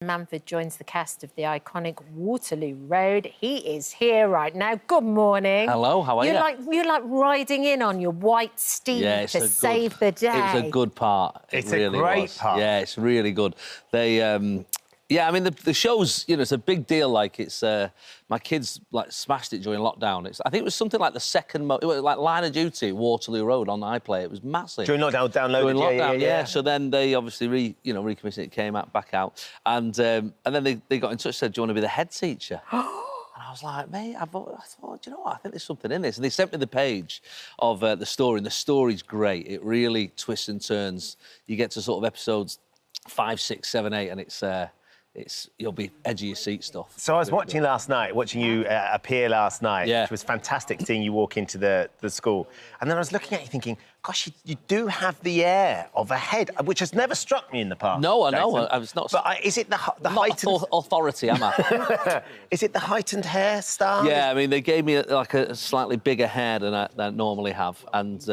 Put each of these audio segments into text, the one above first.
Manford joins the cast of the iconic Waterloo Road. He is here right now. Good morning. Hello, how are you? You're like riding in on your white steed to save the day. It was a good part. It's really a great part. Yeah, it's really good. They, yeah, I mean the show's, you know, it's a big deal. Like it's, my kids like smashed it during lockdown. I think it was something like the second, it was like Line of Duty, Waterloo Road on iPlayer. It was massive. During lockdown, downloaded. During lockdown, yeah. So then they obviously recommissioned it, came back out, and then they got in touch, said, "Do you want to be the head teacher?" And I was like, mate, I thought, do you know what? I think there's something in this. And they sent me the page of the story, and the story's great. It really twists and turns. You get to sort of episodes 5, 6, 7, 8, and you'll be edge of your seat stuff. So I was watching you appear last night, which was fantastic seeing you walk into the school. And then I was looking at you thinking, gosh, you do have the air of a head, which has never struck me in the past. No, I know. I was not... But is it the heightened... authority, am I? Is it the heightened hairstyle? Yeah, I mean, they gave me like a slightly bigger hair than I normally have. And,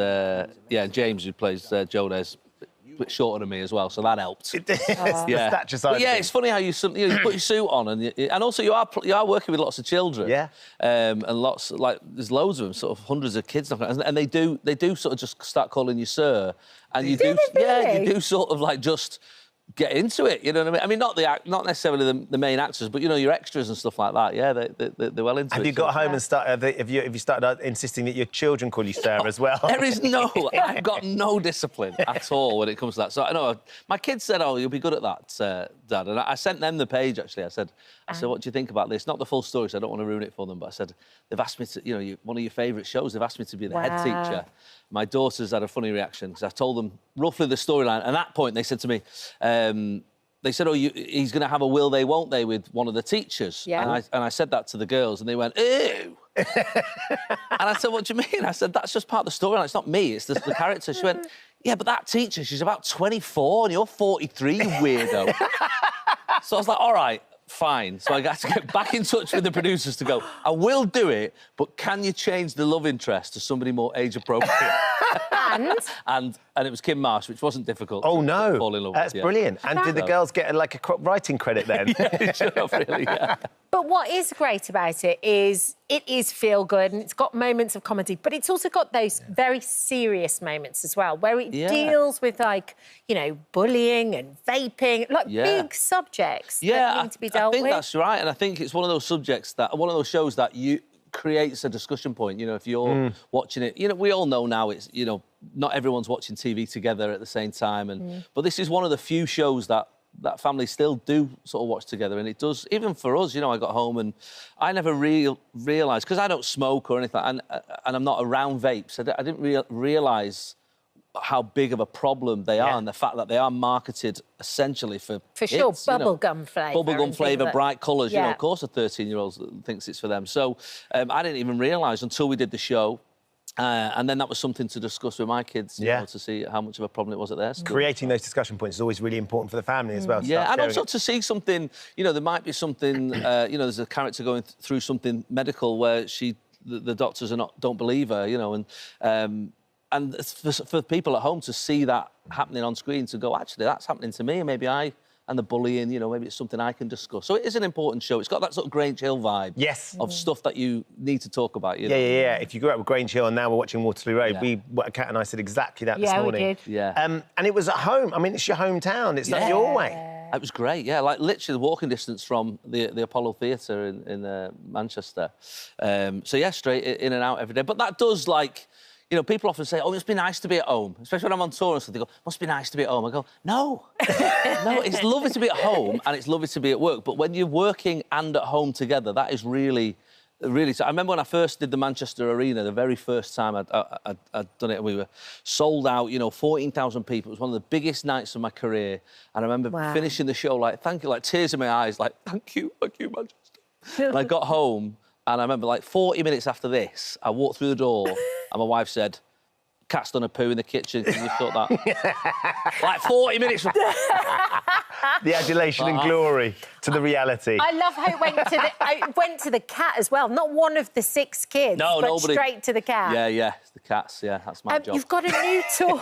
yeah, James, who plays Joe, there's a bit shorter than me as well, so that helped. The stature side. But yeah, it's funny how you put your suit on, and also you are working with lots of children. Yeah. And lots, like, there's loads of them, sort of hundreds of kids, and they do sort of just start calling you sir, and you do sort of like just get into it, you know what I mean? I mean, not necessarily the main actors, but, you know, your extras and stuff like that, yeah, they're well into it. Have you got home and have you started insisting that your children call you sir as well? There is I've got no discipline at all when it comes to that. So, I know, my kids said, oh, you'll be good at that, Dad, and I sent them the page, actually. I said, what do you think about this? Not the full story, so I don't want to ruin it for them, but I said, they've asked me to, you know, one of your favourite shows, they've asked me to be the head teacher. My daughters had a funny reaction because I told them roughly the storyline. And at that point, they said to me, they said, oh, he's going to have a will they, won't they with one of the teachers. Yeah. And I said that to the girls, and they went, ew. And I said, what do you mean? I said, that's just part of the storyline. It's not me, it's the character. She went, yeah, but that teacher, she's about 24 and you're 43, you weirdo. So I was like, all right. Fine. So I got to get back in touch with the producers to go, I will do it, but can you change the love interest to somebody more age-appropriate? And it was Kim Marsh, which wasn't difficult. Oh, no. Fall in love That's brilliant. And did the girls get, like, a writing credit then? Yeah, sure, really, yeah. But what is great about it is feel-good and it's got moments of comedy, but it's also got those very serious moments as well, where it deals with, like, you know, bullying and vaping, like big subjects that need to be dealt with. I think that's right, and I think it's one of those shows that creates a discussion point. You know, if you're watching it, you know, we all know now it's, you know, not everyone's watching TV together at the same time, and but this is one of the few shows that families still do sort of watch together, and it does, even for us, you know, I got home and I never realised, because I don't smoke or anything, and I'm not around vapes, I didn't realise how big of a problem they are, and the fact that they are marketed essentially for kids, sure, bubblegum flavour. Bubblegum flavour, bright colours, you know, of course a 13-year-old thinks it's for them. So I didn't even realise until we did the show. And then that was something to discuss with my kids, you know, to see how much of a problem it was at their school. Creating those discussion points is always really important for the family as well. Yeah, and also to see something, you know, there might be something, you know, there's a character going through something medical where the doctors don't believe her, you know, and for people at home to see that happening on screen, to go, actually, that's happening to me, and maybe and the bullying, you know, maybe it's something I can discuss. So it is an important show. It's got that sort of Grange Hill vibe of stuff that you need to talk about. You know? Yeah. If you grew up with Grange Hill and now we're watching Waterloo Road, Kat and I said exactly that this morning. Yeah, we did. Yeah. And it was at home. I mean, it's your hometown. It's like your way. It was great, yeah. Like, literally walking distance from the Apollo Theatre in Manchester. So, yeah, straight in and out every day. But that does, like... You know, people often say, oh, it must be nice to be at home. Especially when I'm on tour and stuff, they go, must be nice to be at home. I go, no. No, it's lovely to be at home and it's lovely to be at work. But when you're working and at home together, that is really... I remember when I first did the Manchester Arena, the very first time I'd done it, and we were sold out, you know, 14,000 people. It was one of the biggest nights of my career. And I remember finishing the show, like, thank you, like, tears in my eyes, like, thank you, Manchester. And I got home, and I remember, like, 40 minutes after this, I walked through the door, and my wife said, Cat's done a poo in the kitchen, can you sort that? Like 40 minutes. The adulation and glory to the reality. I love how it went to the cat as well. Not one of the 6 kids, but nobody. Straight to the cat. Yeah, the cats, that's my job. You've got a new tour.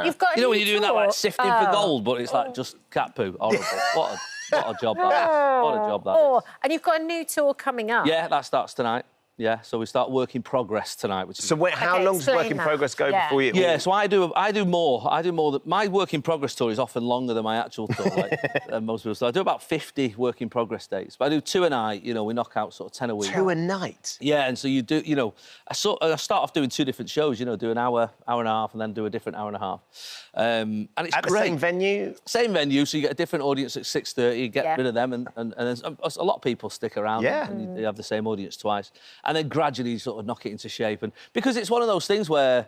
You've got a You know new when you're doing tour? that, like, sifting for gold, but it's like just cat poo. Horrible. What a What a job that is. What a job that is. And you've got a new tour coming up. Yeah, that starts tonight. Yeah, so we start work in progress tonight. Which is... So how long does work in progress go before you? Yeah, so I do more. My work in progress tour is often longer than my actual tour, like most people. So I do about 50 work in progress days, but I do 2 a night. You know, we knock out sort of 10 a week. 2 a night. Yeah, and so you do. You know, I start off doing 2 different shows. You know, do an hour, hour and a half, and then do a different hour and a half. And it's at great. The same venue. Same venue, so you get a different audience at 6:30. You get rid of them, and there's a lot of people stick around. And you have the same audience twice, and then gradually sort of knock it into shape. And because it's one of those things where,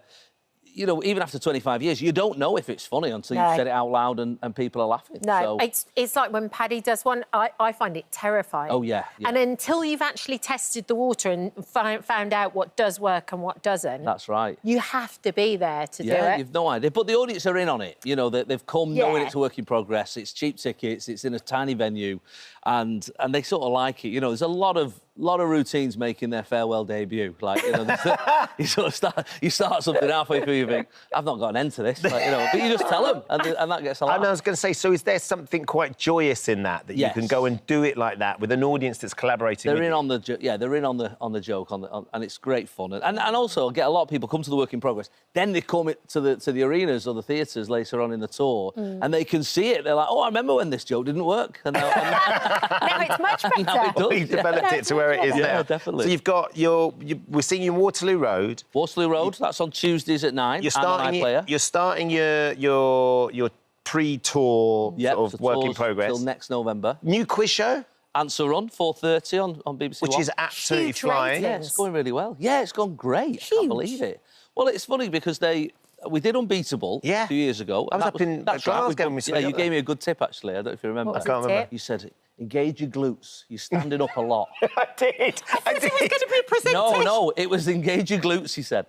you know, even after 25 years, you don't know if it's funny until you've said it out loud and people are laughing. No, so... it's like when Paddy does one, I find it terrifying. Oh, yeah. And until you've actually tested the water and found out what does work and what doesn't... That's right. You have to be there to do it. Yeah, you've no idea. But the audience are in on it. You know, they've come knowing it's a work in progress. It's cheap tickets. It's in a tiny venue. And they sort of like it. You know, there's a lot of routines making their farewell debut. Like, you know, you start something halfway through, you think, I've not got an end to this. Like, you know, but you just tell them, and that gets a laugh. I was going to say, so is there something quite joyous in that you can go and do it like that with an audience that's collaborating? They're in on the joke, and it's great fun. And also, I get a lot of people come to the work in progress. Then they come to the arenas or the theatres later on in the tour, and they can see it. They're like, oh, I remember when this joke didn't work. And now it's much better. Now it does. You've developed it to where it is now. Yeah, definitely. So you've got we're seeing you in Waterloo Road. Waterloo Road, that's on Tuesdays at 9. You're starting your pre-tour sort of work in progress. Till next November. New quiz show? Answer Run, 4:30 on BBC Which One. is absolutely flying. Yeah, it's going really well. Yeah, it's gone great. I can't believe it. Well, it's funny because we did Unbeatable a few years ago. I was up in Glasgow when we saw you gave me a good tip, actually. I don't know if you remember. What was the tip? You said, engage your glutes. You're standing up a lot. I did. I thought it was going to be a presentation. No, it was engage your glutes, he said.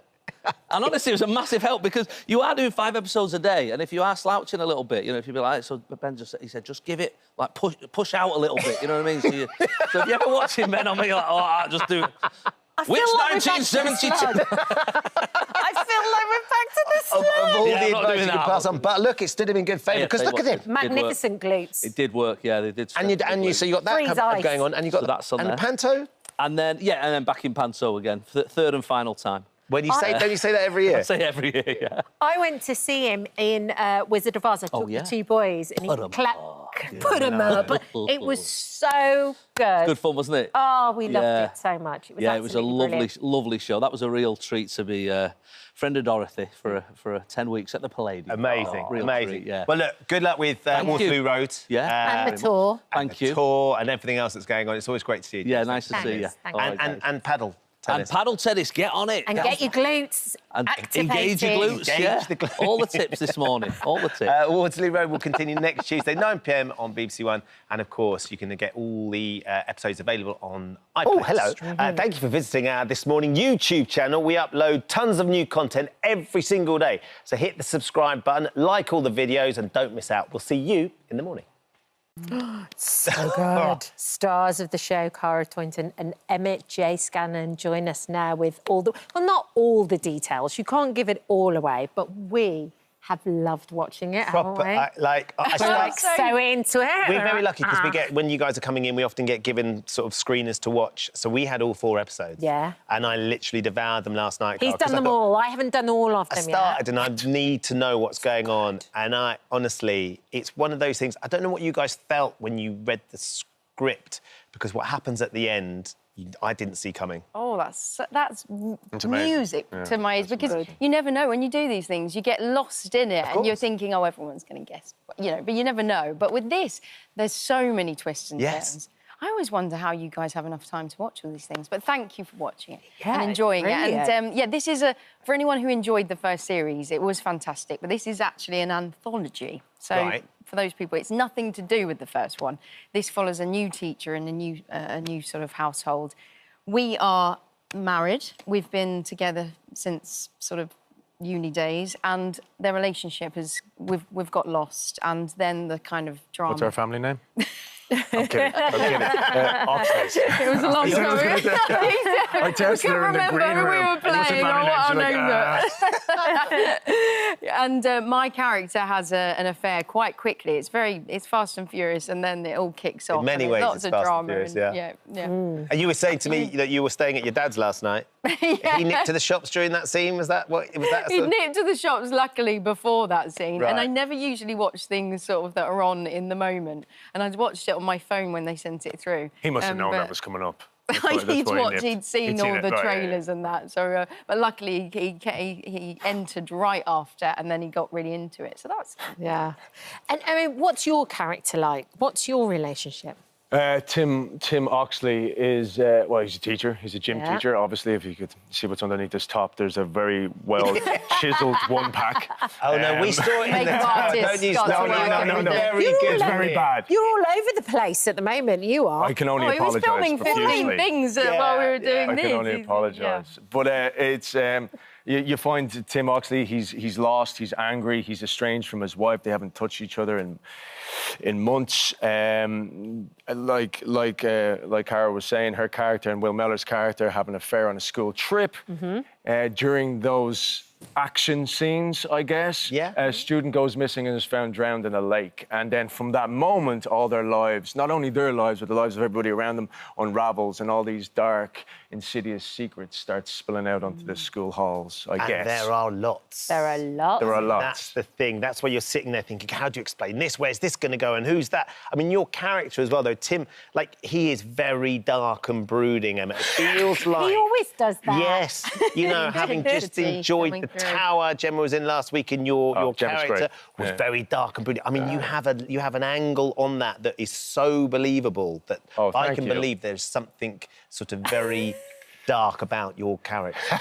And honestly, it was a massive help because you are doing 5 episodes a day, and if you are slouching a little bit, you know, if you'd be like, so Ben he said, just give it, like, push out a little bit, you know what I mean? So if you're ever watching Ben on me, you're like, oh, just do it. Which 1972? I feel like we're back to the start. Of all the advice you can pass on, but look, it stood him in good favour because look at him. Magnificent glutes. It did work, yeah, they did. So you got that going on, and you got that's on and there. Panto, and then back in Panto again, third and final time. When you say, don't you say that every year? I say every year, yeah. I went to see him in Wizard of Oz. I took the 2 boys, and he put them up. It was so good. Good fun, wasn't it? Oh, we loved it so much. It was a lovely show. That was a real treat to be friend of Dorothy for 10 weeks at the Palladium. Amazing, amazing. Treat, yeah. Well, look, good luck with Waterloo Road. Yeah. And the tour. Thank you. Tour and everything else that's going on. It's always great to see you. Yeah, nice to see you. And paddle. And paddle tennis, get on it. And get your glutes activated. Engage your glutes, the glutes. All the tips this morning, all the tips. Waterloo Road will continue next Tuesday, 9 p.m. on BBC One. And, of course, you can get all the episodes available on iPlayer. Oh, hello. Thank you for visiting our This Morning YouTube channel. We upload tons of new content every single day. So hit the subscribe button, like all the videos, and don't miss out. We'll see you in the morning. So good. Stars of the show, Cara Toynton and Emmett J. Scanlon join us now with not all the details. You can't give it all away, but we have loved watching it, haven't we? We're so into it. We're very lucky because when you guys are coming in, we often get given sort of screeners to watch. So we had all 4 episodes. Yeah. And I literally devoured them last night. He's done them all. I haven't done all of them yet. I started and I need to know what's going on. And honestly, it's one of those things. I don't know what you guys felt when you read the script, because what happens at the end, I didn't see coming. Oh, that's music to my ears, because you never know when you do these things. You get lost in it and you're thinking, oh, everyone's going to guess, but you never know. But with this, there's so many twists and turns. I always wonder how you guys have enough time to watch all these things. But thank you for watching it and enjoying it. And this is for anyone who enjoyed the first series, it was fantastic. But this is actually an anthology. So for those people, it's nothing to do with the first one. This follows a new teacher and a new sort of household. We are married. We've been together since sort of uni days, and their relationship we've got lost, and then the kind of drama. What's our family name? I'm kidding. It was a long story. I tested her in the green room. We were playing. And my character has an affair quite quickly. It's fast and furious, and then it all kicks off. In many ways, lots it's of fast drama. and furious, yeah. And you were saying to me that you were staying at your dad's last night. He nipped to the shops during that scene. Was that what? Was that? He nipped to the shops, luckily, before that scene. Right. And I never usually watch things sort of that are on in the moment. And I'd watched it on my phone when they sent it through. He must have known that was coming up. He'd seen all the trailers and that. So, but luckily he entered right after, and then he got really into it. So that's fun. Yeah. And I mean, what's your character like? What's your relationship? Tim Oxley is, well, he's a teacher. He's a gym teacher. Obviously, if you could see what's underneath this top, there's a very well-chiselled one-pack. Oh, no, we saw it in the top. Don't use No. Very good. It's very bad. You're all over the place at the moment, you are. I can only He was apologise filming 15 profusely. things while we were doing this. I can only apologise. But it's... You find Tim Oxley, he's lost, he's angry, he's estranged from his wife. They haven't touched each other in months. Like Cara was saying, her character and Will Mellor's character have an affair on a school trip. During those action scenes, I guess, a student goes missing and is found drowned in a lake. And then from that moment, all their lives, not only their lives, but the lives of everybody around them, unravels, and all these dark, insidious secrets start spilling out onto the school halls, I guess. And there are lots. There are lots. There are lots. That's the thing. That's why you're sitting there thinking, how do you explain this? Where's this going to go? And who's that? I mean, your character as well, though, Tim, like, he is very dark and brooding, Emma. It feels like... He always does that. Yes. You know, having just enjoyed the tower Gemma was in last week, and your character was very dark and brooding. I mean, you have an angle on that is so believable that I can believe there's something sort of very dark about your character.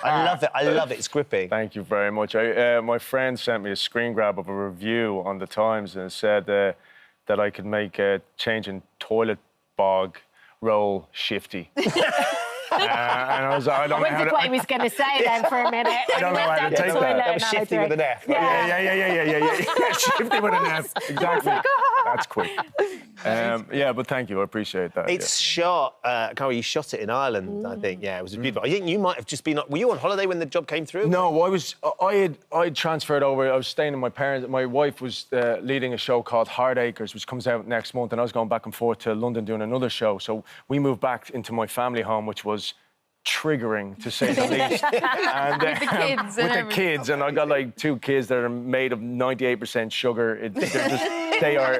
I love it. I love it. It's gripping. Thank you very much. My friend sent me a screen grab of a review on the Times, and it said that I could make a change in toilet bog role shifty. And I was like, I don't know how to... what he was going to say then for a minute. I don't know how to take that. That was shifty with an F. Yeah. Shifty with an F. Exactly. That's quick. But thank you. I appreciate that. It's shot... Cara, you shot it in Ireland, I think. Yeah, it was beautiful. I think you might have just been... Were you on holiday when the job came through? No, I had transferred over. I was staying with my parents. My wife was leading a show called Hard Acres, which comes out next month, and I was going back and forth to London doing another show. So we moved back into my family home, which was triggering, to say the least. And, with the kids, and I got like 2 kids that are made of 98% sugar. They are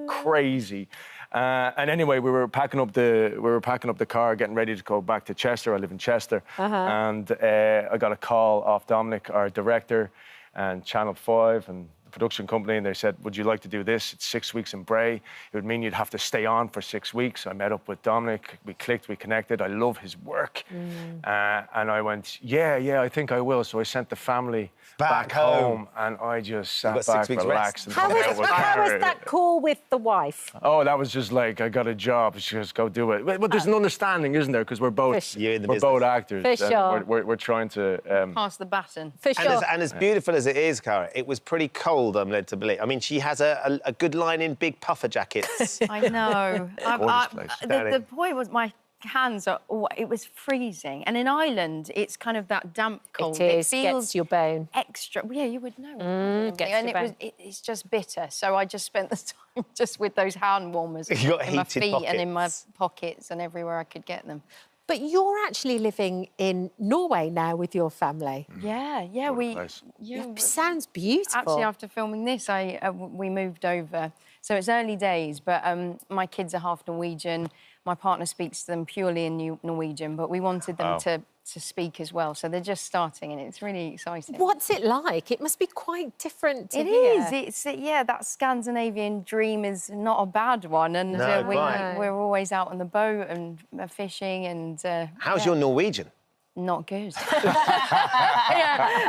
crazy. And anyway, we were packing up the car, getting ready to go back to Chester. I live in Chester, and I got a call off Dominic, our director, and Channel 5, and the production company, and they said, would you like to do this? It's 6 weeks in Bray. It would mean you'd have to stay on for 6 weeks. I met up with Dominic. We clicked, we connected. I love his work. And I went, yeah, I think I will. So I sent the family back home, and I just sat back, relaxed. And how was that call with the wife? Oh, that was just like, I got a job. She goes, go do it. But there's an understanding, isn't there? Because we're both actors. For sure. We're trying to... pass the baton. For sure. And as beautiful as it is, Cara, it was pretty cold, I'm led to believe. I mean, she has a good line in big puffer jackets. I know. The point was my hands are... it was freezing. And in Ireland, it's kind of that damp cold. It is. It feels gets your bone. Extra... Yeah, you would know. It's just bitter. So I just spent the time just with those hand warmers in my feet pockets. and in my pockets and everywhere I could get them. But you're actually living in Norway now with your family. Yeah. It sounds beautiful. Actually, after filming this, we moved over. So it's early days, but my kids are half Norwegian. My partner speaks to them purely in Norwegian, but we wanted them to speak as well. So they're just starting, and it's really exciting. What's it like? It must be quite different to It here. is. That Scandinavian dream is not a bad one, and we're always out on the boat and fishing and... How's your Norwegian? Not good.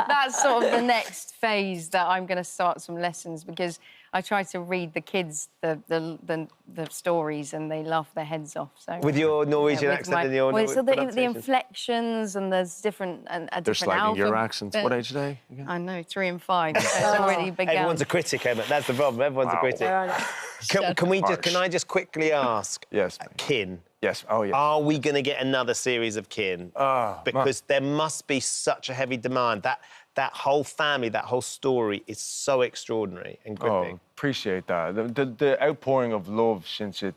That's sort of the next phase that I'm going to start some lessons, because I try to read the kids the stories and they laugh their heads off. So with your Norwegian accent and your the inflections, and there's different They're slagging your accents. What age are they again? I know, 3 and 5. So it's a really big Everyone's a critic, Emma. That's the problem. Everyone's a critic. Can I just quickly ask? Yes. Kin. Yes. Oh, yes. Are we going to get another series of Kin? Because there must be such a heavy demand. that whole family, that whole story is so extraordinary and gripping. Oh, appreciate that. The outpouring of love since it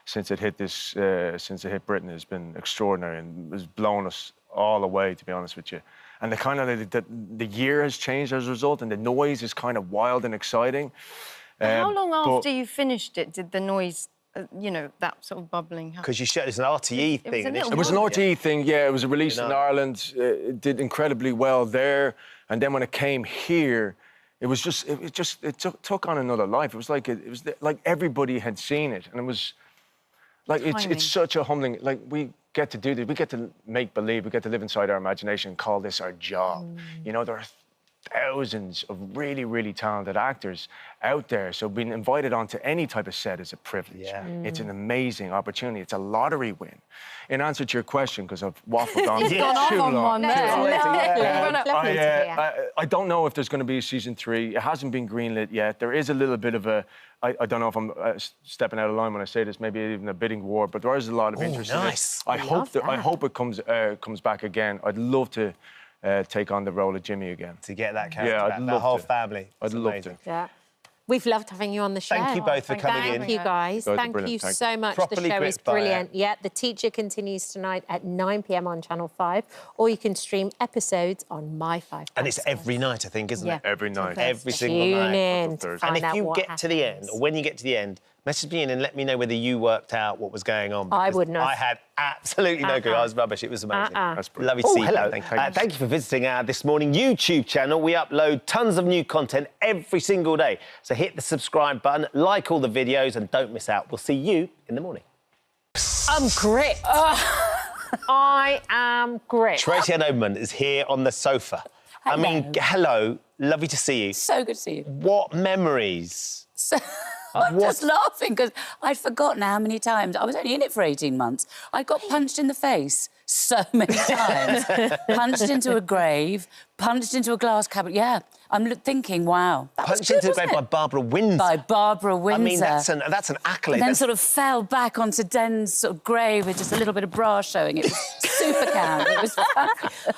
hit Britain has been extraordinary and has blown us all away, to be honest with you. And the year has changed as a result, and the noise is kind of wild and exciting. How long after you finished it did the noise, that sort of bubbling happen? Because you showed it's an RTE thing. It was an RTE thing, yeah. It was released in Ireland. It did incredibly well there, and then when it came here, it took on another life. It was like everybody had seen it, and it was like it's such a humbling. Like, we get to do this. We get to make believe. We get to live inside our imagination and call this our job. There are thousands of really, really talented actors out there. So being invited onto any type of set is a privilege. Yeah. It's an amazing opportunity. It's a lottery win. In answer to your question, because I've waffled on too long. I don't know if there's going to be a season 3. It hasn't been greenlit yet. There is a little bit of a... I don't know if I'm stepping out of line when I say this, maybe even a bidding war, but there is a lot of interest in it. I hope it comes back again. I'd love to take on the role of Jimmy again. To get that character back, the whole family. I'd love to. Yeah. We've loved having you on the show. Thank you both for coming in. Thank you, guys. Thank you so much. The show is brilliant. Yeah, The Teacher continues tonight at 9 p.m. on Channel 5, or you can stream episodes on My 5. And it's every night, I think, isn't it? Every night. Every single night. Tune in to And find out if you what get to the end, or when you get to the end, message me in and let me know whether you worked out what was going on. I wouldn't have. I had absolutely no clue. I was rubbish. It was amazing. That's brilliant. Lovely to see you. Hello. Thank you for visiting our This Morning YouTube channel. We upload tons of new content every single day. So hit the subscribe button, like all the videos, and don't miss out. We'll see you in the morning. I'm gripped. I am gripped. Tracy and Eamonn is here on the sofa. Hello. I mean, hello. Lovely to see you. So good to see you. What memories? I'm just laughing because I'd forgotten how many times. I was only in it for 18 months. I got punched in the face so many times. Punched into a grave, punched into a glass cabinet. Yeah, I'm thinking, wow. Punched into a grave by Barbara Windsor. By Barbara Windsor. I mean, that's an accolade. And then sort of fell back onto Den's sort of grave with just a little bit of bra showing. It was super camp. It was fun.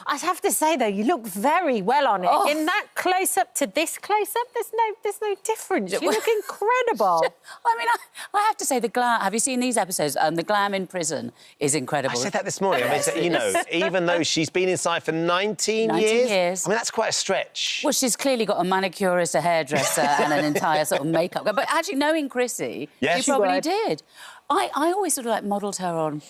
I have to say, though, you look very well on it. Oh. In that close-up to this close-up, there's no difference. You look incredible. I mean, I have to say, the glam... Have you seen these episodes? The glam in prison is incredible. I said that this morning. I mean, even though she's been inside for 19 years... I mean, that's quite a stretch. Well, she's clearly got a manicurist, a hairdresser and an entire sort of makeup guy. But actually, knowing Chrissy, she probably did. I always sort of, like, modelled her on...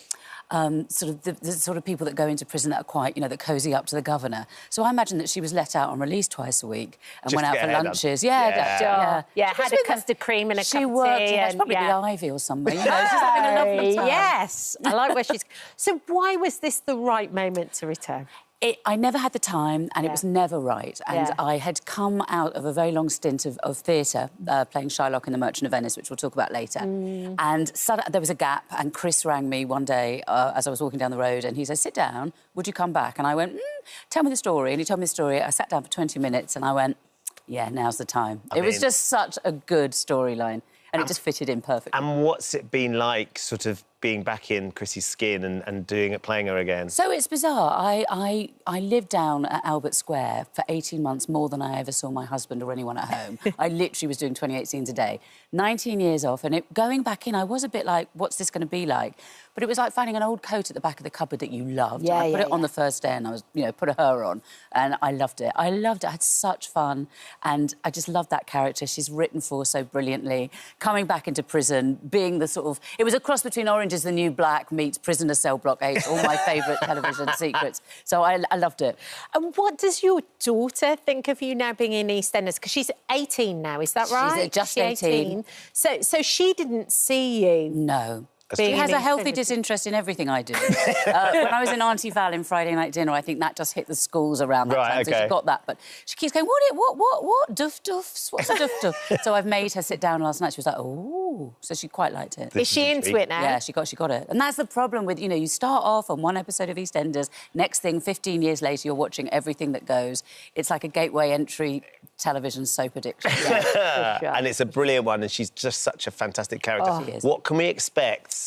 sort of the sort of people that go into prison that are quite, that cosy up to the governor. So I imagine that she was let out on release twice a week and Just went out for lunches. Yeah. Had a custard cream and a cup of tea. She worked probably the Ivy or somewhere. She's having a lovely time. Yes, I like where she's... So why was this the right moment to return? I never had the time, and it was never right. And I had come out of a very long stint of theatre, playing Shylock in The Merchant of Venice, which we'll talk about later. And there was a gap, and Chris rang me one day as I was walking down the road, and he said, sit down, would you come back? And I went, tell me the story. And he told me the story. I sat down for 20 minutes, and I went, yeah, now's the time. It was just such a good storyline, and it just fitted in perfectly. And what's it been like, sort of, being back in Chrissy's skin and playing her again? So it's bizarre. I lived down at Albert Square for 18 months, more than I ever saw my husband or anyone at home. I literally was doing 28 scenes a day. 19 years off, and going back in, I was a bit like, what's this going to be like? But it was like finding an old coat at the back of the cupboard that you loved. I put it on the first day, and I was, put her on, and I loved it. I had such fun, and I just loved that character. She's written for so brilliantly. Coming back into prison, being the sort of... It was a cross between Orange is the New Black meets Prisoner Cell Block 8, all my favourite television secrets. So I loved it. And what does your daughter think of you now being in EastEnders? Because she's 18 now, is that right? She's just 18. So she didn't see you? No. She has a healthy disinterest in everything I do. When I was in Auntie Val in Friday Night Dinner, I think that just hit the schools around that time, so she got that. But she keeps going, what, duff-duffs? What's a duff-duff? So I've made her sit down last night. She was like, oh. So she quite liked it. Is she into it now? Yeah, she got it. And that's the problem with, you start off on one episode of EastEnders, next thing, 15 years later, you're watching everything that goes. It's like a gateway entry television soap addiction. And it's a brilliant one, and she's just such a fantastic character. What can we expect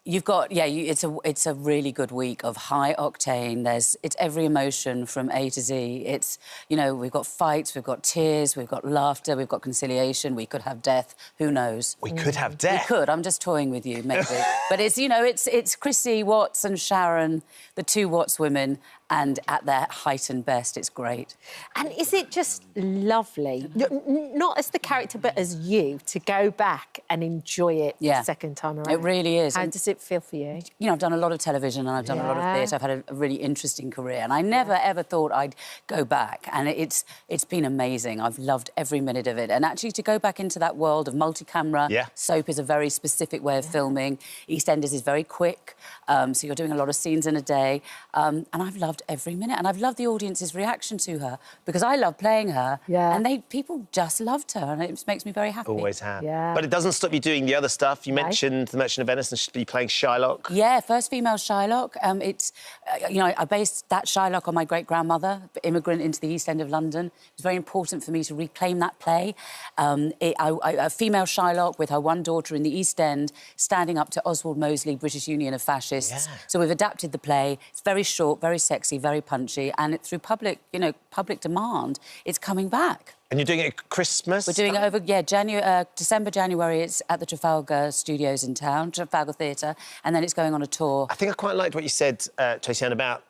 You've got, it's a really good week of high octane. It's every emotion from A to Z. It's, you know, we've got fights, we've got tears, we've got laughter, we've got conciliation, we could have death, who knows? We could have death. We could, I'm just toying with you, maybe. But it's, you know, it's Chrissy Watts and Sharon, the two Watts women, and at their height and best, it's great. And is it just lovely, not as the character, but as you, to go back and enjoy it the second time around? It really is. How does it feel for you? You know, I've done a lot of television and I've done a lot of theatre. I've had a really interesting career and I never, ever thought I'd go back. And it's been amazing. I've loved every minute of it. And actually to go back into that world of multi-camera, soap is a very specific way of filming. EastEnders is very quick, so you're doing a lot of scenes in a day. And I've loved every minute. And I've loved the audience's reaction to her because I love playing her. Yeah. And people just loved her and it makes me very happy. Always have. Yeah. But it doesn't stop you doing the other stuff. You mentioned The Merchant of Venice and should be playing Shylock. Yeah, first female Shylock. It's, you know, I based that Shylock on my great-grandmother, immigrant into the East End of London. It was very important for me to reclaim that play. A female Shylock with her one daughter in the East End standing up to Oswald Mosley, British Union of Fascists. Yeah. So we've adapted the play. It's very short, very sexy, very punchy, and through public demand, it's coming back. And you're doing it at Christmas? We're doing it over, December, January. It's at the Trafalgar Studios in town, Trafalgar Theatre, and then it's going on a tour. I think I quite liked what you said, Tracy-Ann, about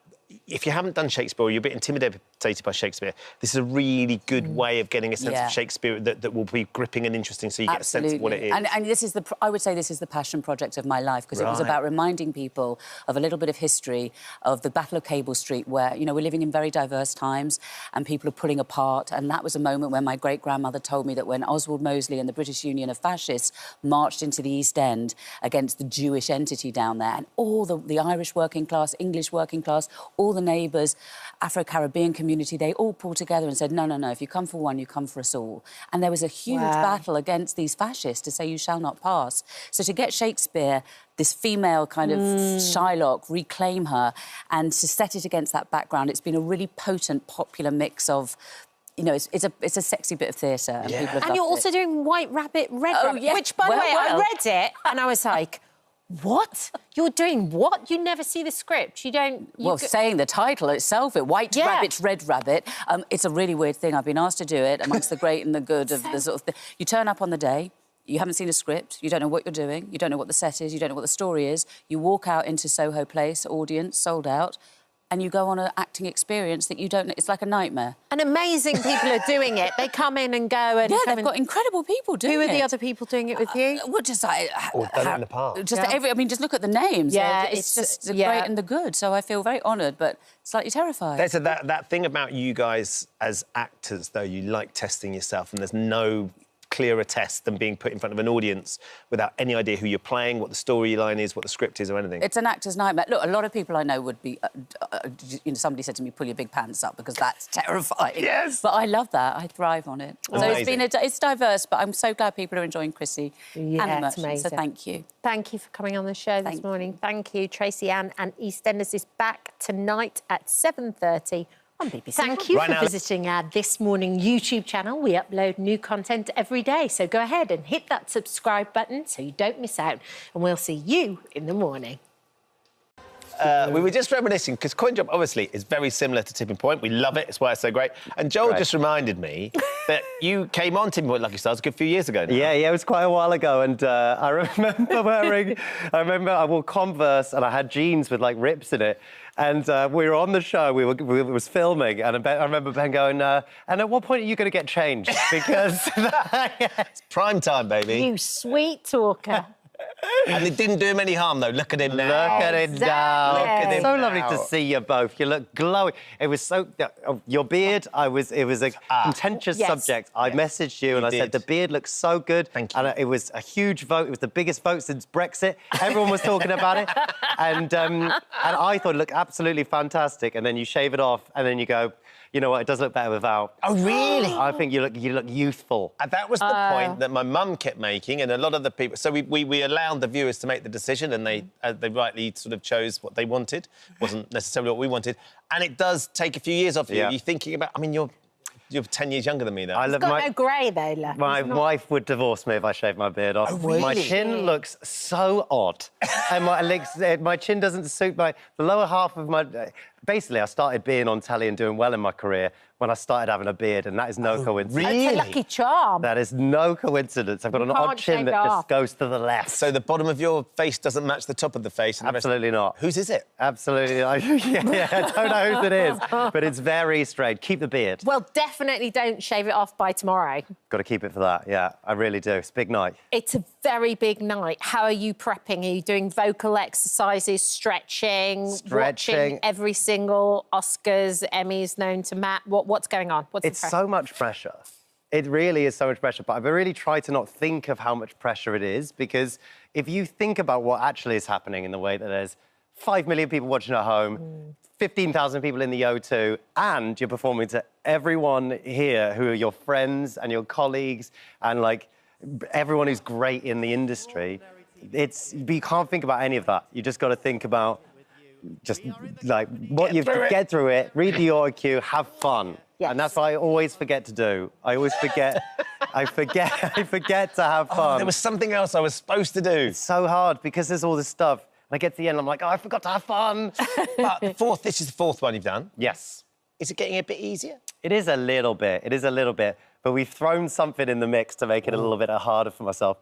if you haven't done Shakespeare or you're a bit intimidated by Shakespeare, this is a really good way of getting a sense of Shakespeare that will be gripping and interesting so you get a sense of what it is. And this is I would say this is the passion project of my life because it was about reminding people of a little bit of history of the Battle of Cable Street where, you know, we're living in very diverse times and people are pulling apart, and that was a moment when my great-grandmother told me that when Oswald Mosley and the British Union of Fascists marched into the East End against the Jewish entity down there and all the Irish working class, English working class, all the neighbours, Afro-Caribbean community, they all pulled together and said, no, no, no, if you come for one, you come for us all. And there was a huge battle against these fascists to say you shall not pass. So to get Shakespeare, this female kind of Shylock, reclaim her, and to set it against that background, it's been a really potent, popular mix of... You know, it's a sexy bit of theatre and people have loved you're also doing White Rabbit, Red Rabbit, which, by the way, I read it and I was like... What? You're doing what? You never see the script. You don't... saying the title itself, White Rabbit, Red Rabbit, it's a really weird thing. I've been asked to do it amongst the great and the good of the sort of... You turn up on the day, you haven't seen a script, you don't know what you're doing, you don't know what the set is, you don't know what the story is. You walk out into Soho Place, audience, sold out, and you go on an acting experience that you don't... It's like a nightmare. And amazing people are doing it. They come in and go and... Yeah, they've got incredible people doing it. Who are the other people doing it with you? Well, just like... Or done it in the past. Just I mean, just look at the names. Yeah, it's just the great and the good. So I feel very honoured, but slightly terrified. There's that thing about you guys as actors, though, you like testing yourself, and there's no clearer test than being put in front of an audience without any idea who you're playing, what the storyline is, what the script is or anything. It's an actor's nightmare. Look, a lot of people I know would be... you know, somebody said to me, pull your big pants up, because that's terrifying. Yes! But I love that. I thrive on it. Amazing. So it's diverse, but I'm so glad people are enjoying Chrissy and the Merchant, amazing. so thank you. Thank you for coming on the show this morning. Thank you. Tracy-Ann and EastEnders is back tonight at 7:30 on BBC. Thank you for visiting our This Morning YouTube channel. We upload new content every day, so go ahead and hit that subscribe button so you don't miss out. And we'll see you in the morning. We were just reminiscing, because Coin Drop, obviously, is very similar to Tipping Point. We love it. It's why it's so great. And Joel just reminded me that you came on Tipping Point Lucky Stars a good few years ago now. Yeah, it was quite a while ago. And I remember I wore Converse and I had jeans with, like, rips in it. And we were on the show, we was filming, and I remember Ben going, and at what point are you going to get changed? Because... It's prime time, baby. You sweet talker. And it didn't do him any harm, though. Look at him now. Look at him now. Look at him so now. lovely to see you both. You look glowing. It was so... your beard, it was a contentious subject. I messaged you and I said, the beard looks so good. Thank you. And it was a huge vote. It was the biggest vote since Brexit. Everyone was talking about it. And I thought it looked absolutely fantastic. And then you shave it off and then you go... You know what? It does look better without. Oh, really? I think you look youthful. And that was the point that my mum kept making, and a lot of the people... So we allowed the viewers to make the decision, and they rightly sort of chose what they wanted. Wasn't necessarily what we wanted. And it does take a few years off you. You're thinking about... I mean, you're You're 10 years younger than me, though. He's got no grey, though, left. My wife would divorce me if I shaved my beard off. Oh, really? My chin looks so odd. And my chin doesn't suit the lower half of my... Basically, I started being on telly and doing well in my career when I started having a beard, and that is no coincidence. Really? It's a lucky charm. That is no coincidence. I've got an odd chin that just goes to the left. So the bottom of your face doesn't match the top of the face? And Absolutely not. Whose is it? Absolutely not. Yeah, I don't know whose it is, but it's very strange. Keep the beard. Well, definitely don't shave it off by tomorrow. Got to keep it for that, yeah. I really do. It's a big night. It's a very big night. How are you prepping? Are you doing vocal exercises, stretching, watching every single Oscars, Emmys known to Matt? What's going on? It's so much pressure. It really is so much pressure, but I've really tried to not think of how much pressure it is, because if you think about what actually is happening in the way that there's 5 million people watching at home, 15,000 people in the O2, and you're performing to everyone here who are your friends and your colleagues and, like, everyone who's great in the industry, but you can't think about any of that. You just got to think about just, like, what you get through it, read the auto cue, have fun. Yes. And that's what I always forget to do. I always forget. I forget to have fun. There was something else I was supposed to do. It's so hard because there's all this stuff. And I get to the end, I'm like, oh, I forgot to have fun. But this is the fourth one you've done. Yes. Is it getting a bit easier? It is a little bit. It is a little bit. But we've thrown something in the mix to make it a little bit harder for myself.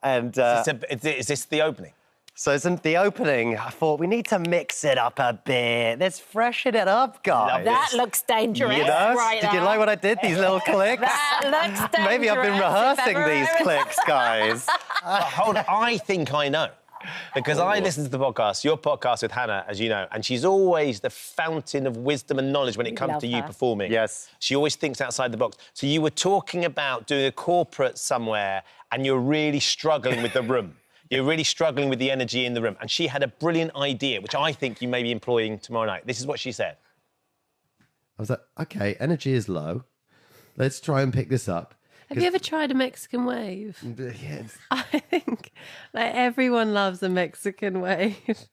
And is this the opening? So it's the opening. I thought we need to mix it up a bit. Let's freshen it up, guys. That looks dangerous. You know? Right Did you like what I did? These little clicks. That looks dangerous. Maybe I've been rehearsing these clicks, guys. But hold on, I think I know. Because I listen to the podcast, your podcast with Hannah, as you know, and she's always the fountain of wisdom and knowledge when it comes to you performing. Yes. She always thinks outside the box. So you were talking about doing a corporate somewhere and you're really struggling with the room. You're really struggling with the energy in the room. And she had a brilliant idea, which I think you may be employing tomorrow night. This is what she said. I was like, OK, energy is low. Let's try and pick this up. Have you ever tried a Mexican wave? Yes. I think, like, everyone loves a Mexican wave.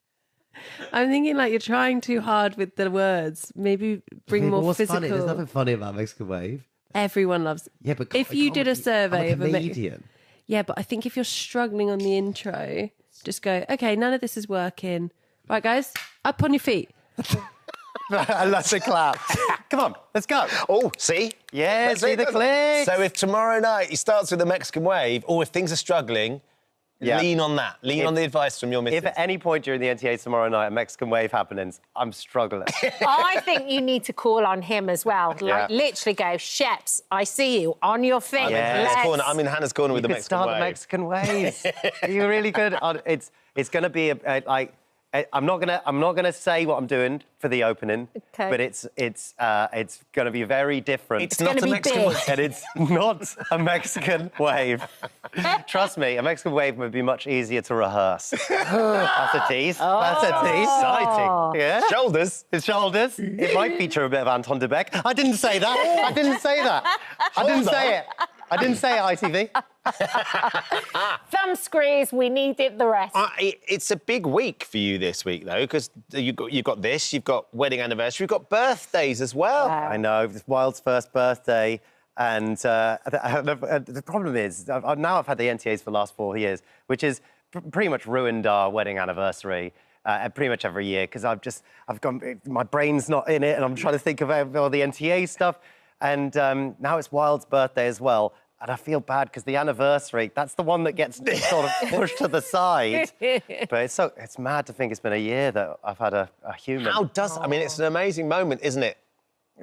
I'm thinking, like, you're trying too hard with the words. Maybe bring more what's physical. Funny? There's nothing funny about Mexican wave. Everyone loves it. Yeah, but if you did a survey I'm a comedian. Yeah, but I think if you're struggling on the intro, just go, OK, none of this is working. Right, guys, up on your feet. That's a clap. Come on, let's go. Oh, see? Yeah, see the clicks. So if tomorrow night he starts with the Mexican wave, or if things are struggling, lean on that. Lean on the advice from your missus. If at any point during the NTA tomorrow night a Mexican wave happens, I'm struggling. I think you need to call on him as well. Like, literally go, Sheps, I see you, on your feet. I'm in Hannah's corner with the Mexican wave. Start the Mexican waves. You're really good. It's going to be like. I'm not gonna say what I'm doing for the opening, but it's gonna be very different. It's not a Mexican wave, and it's not a Mexican wave. Trust me, a Mexican wave would be much easier to rehearse. That's a tease. That's a tease. Exciting. Yeah. Shoulders. His shoulders. It might feature a bit of Anton de Beck. I didn't say that. I didn't say that. I didn't say it. I didn't say it, ITV. Thumb squeeze, we needed the rest. It's a big week for you this week, though, because you've got this, you've got wedding anniversary, you've got birthdays as well. Wow. I know, it's Wild's first birthday, and the problem is, now I've had the NTAs for the last 4 years, which has pretty much ruined our wedding anniversary. Pretty much every year, because my brain's not in it, and I'm trying to think of all the NTA stuff. And now it's Wild's birthday as well. And I feel bad because the anniversary, that's the one that gets sort of pushed to the side. But it's mad to think it's been a year that I've had a human. I mean, it's an amazing moment, isn't it?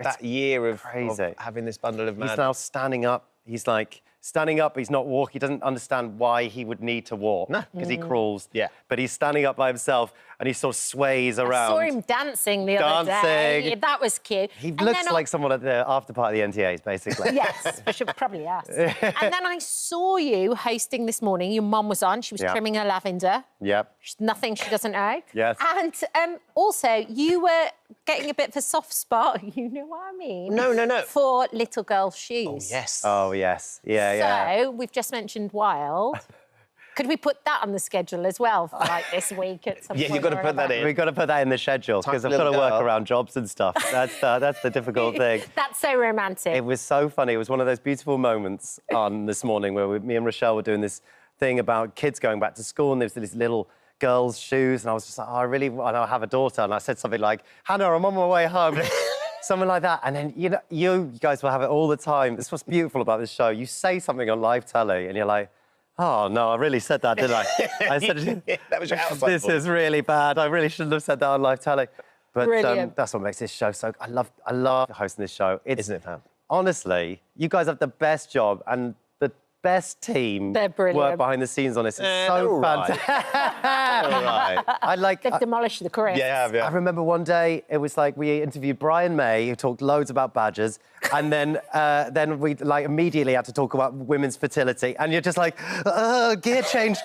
That year of having this bundle of madness. He's now standing up. He's like, standing up, he's not walking. He doesn't understand why he would need to walk. No. Because he crawls. Yeah. But he's standing up by himself and he sort of sways around. I saw him dancing the other day. That was cute. He looks like someone at the after party of the NTAs, basically. Yes, which probably us. And then I saw you hosting this morning. Your mum was on. She was trimming her lavender. Yep. Nothing she doesn't know. Yes. And also, you were getting a bit of a soft spot, you know what I mean? No. For little girl shoes. Oh, yes. Oh, yes. Yeah. So, we've just mentioned Wild. Could we put that on the schedule as well for like this week at some point? Yeah, you've got to put that in. We've got to put that in the schedule because I've got to work around jobs and stuff. That's the difficult thing. That's so romantic. It was so funny. It was one of those beautiful moments on this morning where me and Rochelle were doing this thing about kids going back to school, and there was these little girls' shoes, and I was just like, oh, I really want to have a daughter. And I said something like, Hannah, I'm on my way home. Something like that. And then, you guys will have it all the time. That's what's beautiful about this show. You say something on live telly, and you're like, oh, no, I really said that, didn't I? I said, that was your outside this voice. is really bad. I really shouldn't have said that on live telly. But that's what makes this show so... I love hosting this show. Isn't it, Pam? Honestly, you guys have the best job and the best team. They're brilliant. Work behind the scenes on this. It's so fantastic. All right. They've demolished the crisps. Yeah. I remember one day it was like we interviewed Brian May, who talked loads about badgers, and then we like immediately had to talk about women's fertility, and you're just like, gear change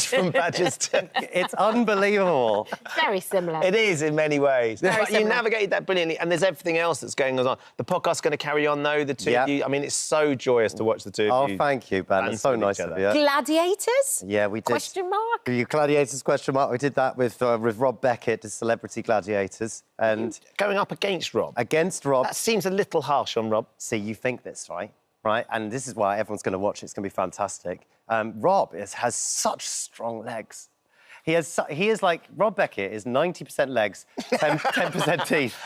from badgers to... It's unbelievable. Very similar. It is in many ways. Very But you similar. navigated that brilliantly, and there's everything else that's going on. The podcast's going to carry on, though, the two of you. I mean, it's so joyous to watch the two of you. Oh, thank you, Ben. It's so nice of you. Gladiators? Yeah, we did. Question mark? You Gladiators, question mark. We did that with Rob Beckett, the Celebrity Gladiators. And going up against Rob? Against Rob. That seems a little harsh on Rob. See, you think this, right? Right? And this is why everyone's going to watch it. It's going to be fantastic. Rob has such strong legs. He is like... Rob Beckett is 90% legs, 10% teeth.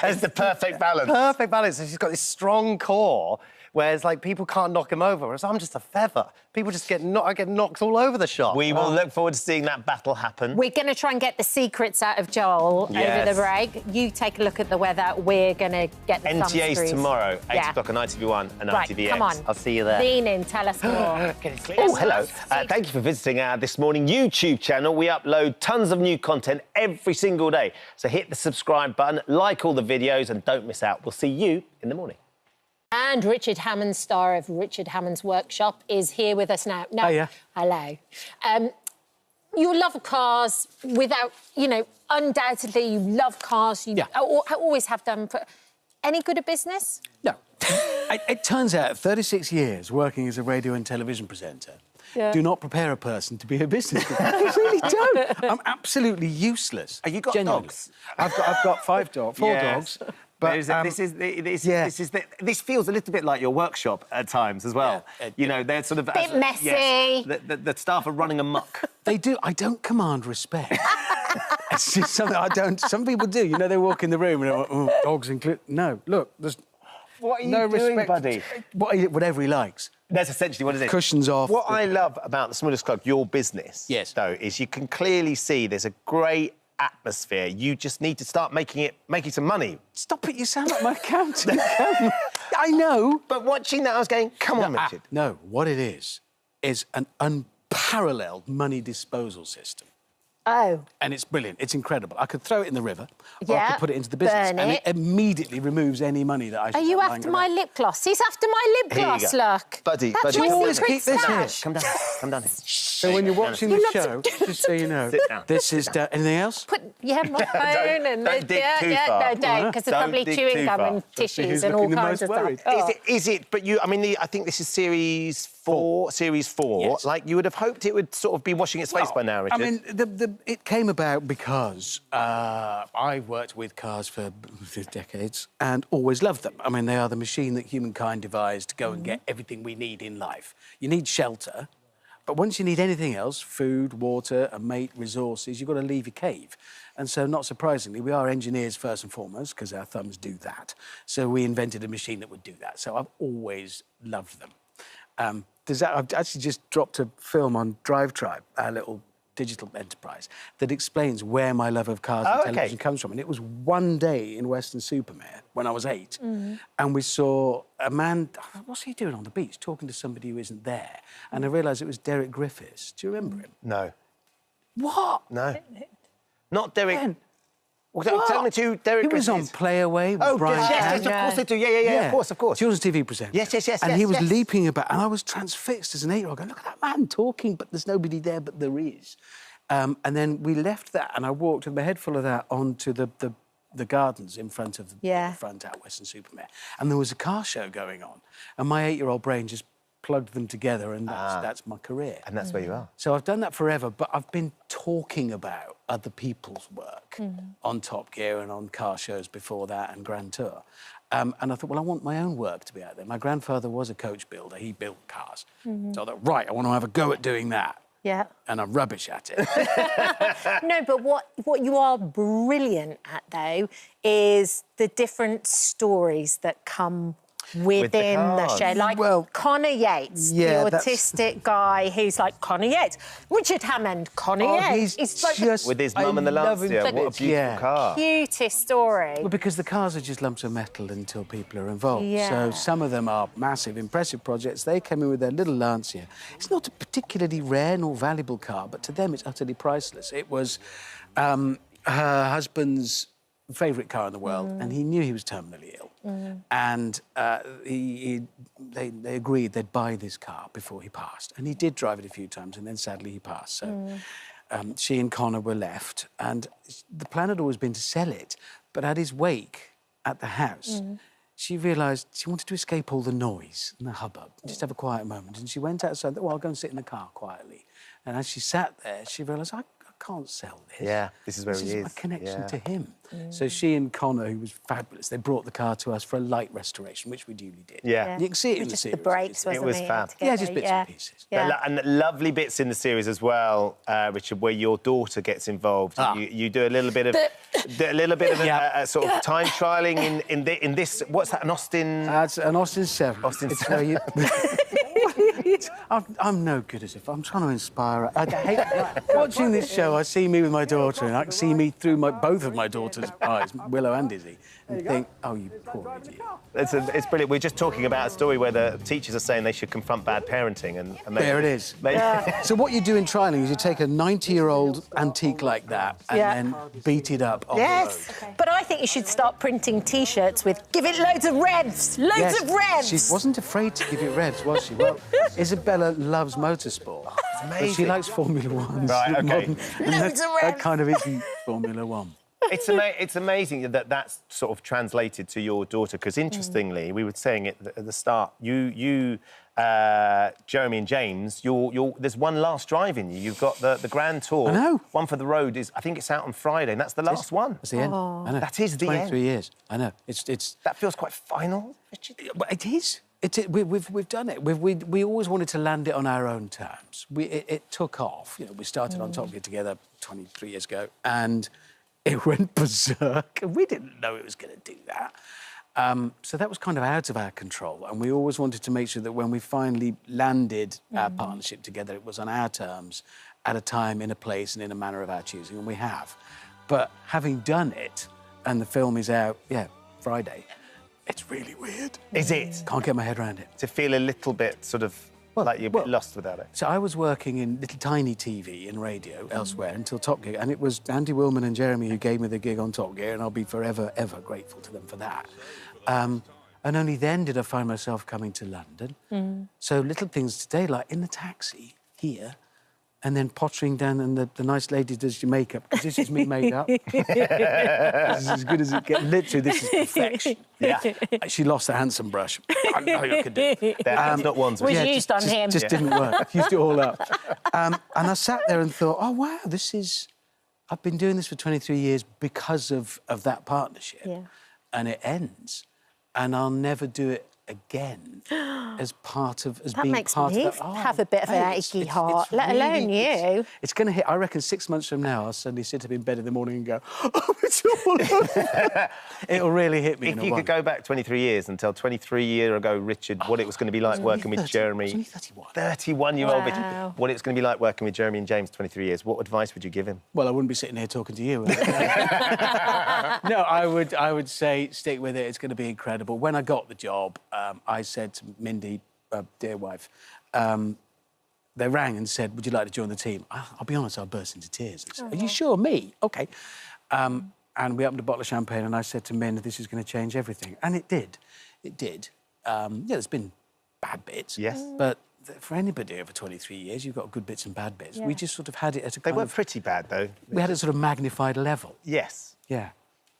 It's the perfect balance. Perfect balance. He's got this strong core, whereas, like, people can't knock him over, whereas I'm just a feather. People just I get knocked all over the shop. We will look forward to seeing that battle happen. We're going to try and get the secrets out of Joel over the break. You take a look at the weather. We're going to get the NTA's thumbscrews. tomorrow, 8 o'clock on ITV1 and ITVX. Come on. I'll see you there. Lean in, tell us more. Oh, hello. Thank you for visiting our This Morning YouTube channel. We upload tons of new content every single day. So hit the subscribe button, like all the videos, and don't miss out. We'll see you in the morning. And Richard Hammond, star of Richard Hammond's Workshop, is here with us now. Hiya. Hello. You love cars without, undoubtedly you love cars. You always have done. Any good at business? No. It turns out 36 years working as a radio and television presenter do not prepare a person to be a businessman. I really don't. I'm absolutely useless. Have you got dogs? I've got 4 dogs. But this feels a little bit like your workshop at times as well. They're sort of a bit messy. Yes, the staff are running amok. They do. I don't command respect. It's just something I don't. Some people do. They walk in the room and they're like, oh, dogs include. No, look, there's what are you no doing, respect, buddy? Whatever he likes. That's essentially what it is. Cushions off. What I love about the Smallest Club, your business, though, is you can clearly see there's a great atmosphere. You just need to start making some money. Stop it, you sound like my accountant. I know. But watching that, I was going, come on, Richard. No, what it is an unparalleled money disposal system. Oh. And it's brilliant. It's incredible. I could throw it in the river, or I could put it into the business, burn and it immediately removes any money that I should Are you have after lying my around. lip gloss? He's after my lip gloss, look. Buddy, That's my you always secret keep this here. stash. Come down. So when you're watching the show, just so you know, this is... anything else? Put my phone and... don't dig too far. No, don't, because there's Don't probably dig chewing too gum far. and tissues who's and all looking the kinds of most stuff. worried. Oh. Is it? But I think this is series 4. Series 4. Yes. Like, you would have hoped it would sort of be washing its face by now, Richard. I mean, it came about because I worked with cars for decades and always loved them. I mean, they are the machine that humankind devised to go and get everything we need in life. You need shelter, but once you need anything else, food, water, a mate, resources, you've got to leave your cave. And so, not surprisingly, we are engineers first and foremost, because our thumbs do that. So we invented a machine that would do that. So I've always loved them. I've actually just dropped a film on Drive Tribe, our little digital enterprise, that explains where my love of cars and television comes from. And it was one day in Weston-super-Mare when I was 8, and we saw a man, what's he doing on the beach, talking to somebody who isn't there? And I realised it was Derek Griffiths. Do you remember him? No. What? No. Not Derek... Ben. Well, tell me to Derek He was on Griffiths. Play Away with Brian yes, of course they do. Yeah, of course. Children's TV presenter. Yes. And he was leaping about, and I was transfixed as an 8-year-old, going, look at that man talking, but there's nobody there, but there is. And then we left that, and I walked with my head full of that onto the gardens in front of the front out Western-super-Mare. And there was a car show going on, and my 8-year-old brain just plugged them together, and that's my career. And that's where you are. So I've done that forever, but I've been talking about other people's work on Top Gear and on car shows before that and Grand Tour. And I thought, well, I want my own work to be out there. My grandfather was a coach builder. He built cars. So I thought, right, I want to have a go at doing that. Yeah. And I'm rubbish at it. No, but what you are brilliant at, though, is the different stories that come within the show. Like Connor Yates, the autistic guy who's like Connor Yates. Richard Hammond, Connor Yates. He's like just... With his mum and the Lancia. What a beautiful car. Cutest story. Well, because the cars are just lumps of metal until people are involved. So some of them are massive, impressive projects. They came in with their little Lancia. It's not a particularly rare nor valuable car, but to them it's utterly priceless. It was her husband's favourite car in the world, and he knew he was terminally ill. And they agreed they'd buy this car before he passed. And he did drive it a few times, and then sadly he passed. So she and Connor were left, and the plan had always been to sell it. But at his wake at the house, she realised she wanted to escape all the noise and the hubbub, just have a quiet moment. And she went outside and thought, well, I'll go and sit in the car quietly. And as she sat there, she realised, I can't sell this. Yeah, this is where he is. This is my connection to him. So she and Connor, who was fabulous, they brought the car to us for a light restoration, which we duly did. Yeah. You can see it in the just series. the brakes, wasn't it? was fab. Yeah, just bits and pieces. And lovely bits in the series as well, Richard, where your daughter gets involved. You do a little bit of a sort of time trialling in this. What's that? An Austin? That's an Austin 7. Austin 7. I'm no good as if I'm trying to inspire her. I hate watching this show. I see me with my daughter, and I can see me through both of my daughter's eyes, Willow and Izzy, and think, oh, you poor idiot. It's brilliant. We're just talking about a story where the teachers are saying they should confront bad parenting, and there it is. So what you do in trialling is you take a 90-year-old antique like that and then beat it up on the road. But I think you should start printing T-shirts with "Give it loads of revs, loads of revs." She wasn't afraid to give it revs, was she? Well, Isabella loves motorsport. It's amazing. But she likes Formula One. Right, OK. That kind of isn't Formula One. It's amazing that that's sort of translated to your daughter, because interestingly, we were saying it at the start, you Jeremy and James, there's one last drive in you. You've got the Grand Tour. I know. One for the road is, I think it's out on Friday, and that's the last one. That's the end. I know. That is the 23 end. years. I know. It's. That feels quite final, Richard. It is. We've done it. We always wanted to land it on our own terms. It took off. You know, we started on Top Gear together 23 years ago, and it went berserk. And we didn't know it was going to do that. So that was kind of out of our control, and we always wanted to make sure that when we finally landed our partnership together, it was on our terms, at a time, in a place, and in a manner of our choosing, and we have. But having done it, and the film is out, Friday, it's really weird. Is it? Can't get my head around it. To feel a little bit sort of like you're a bit lost without it. So I was working in little tiny TV and radio elsewhere until Top Gear, and it was Andy Willman and Jeremy who gave me the gig on Top Gear, and I'll be forever, ever grateful to them for that. And only then did I find myself coming to London. So little things today, like in the taxi here, and then pottering down, and the nice lady does your makeup, because this is me made up. This is as good as it gets. Literally, this is perfection. Yeah. She lost the handsome brush. I know I could do it. That's not one. Was used on him. Just didn't work. Used it all up. And I sat there and thought, oh, wow, I've been doing this for 23 years because of that partnership. Yeah. And it ends, and I'll never do it again as part of that makes me have a bit of an achy heart, let alone you. It's going to hit. I reckon 6 months from now, I'll suddenly sit up in bed in the morning and go, "Oh, it's all over." It'll really hit me. If you could go back 23 years and tell 23 years ago Richard what it was going to be like working with Jeremy, 31-year-old Richard, what it's going to be like working with Jeremy and James 23 years, what advice would you give him? Well, I wouldn't be sitting here talking to you. No, I would say stick with it. It's going to be incredible. When I got the job, I said to Mindy, dear wife, they rang and said, would you like to join the team? I'll be honest, I burst into tears. I said, are you sure? Me? OK. And we opened a bottle of champagne, and I said to Min, this is going to change everything. And it did. It did. There's been bad bits. Yes. But for anybody over 23 years, you've got good bits and bad bits. Yeah. We just sort of had it at a They weren't pretty bad, though. We had a sort of magnified level. Yes. Yeah.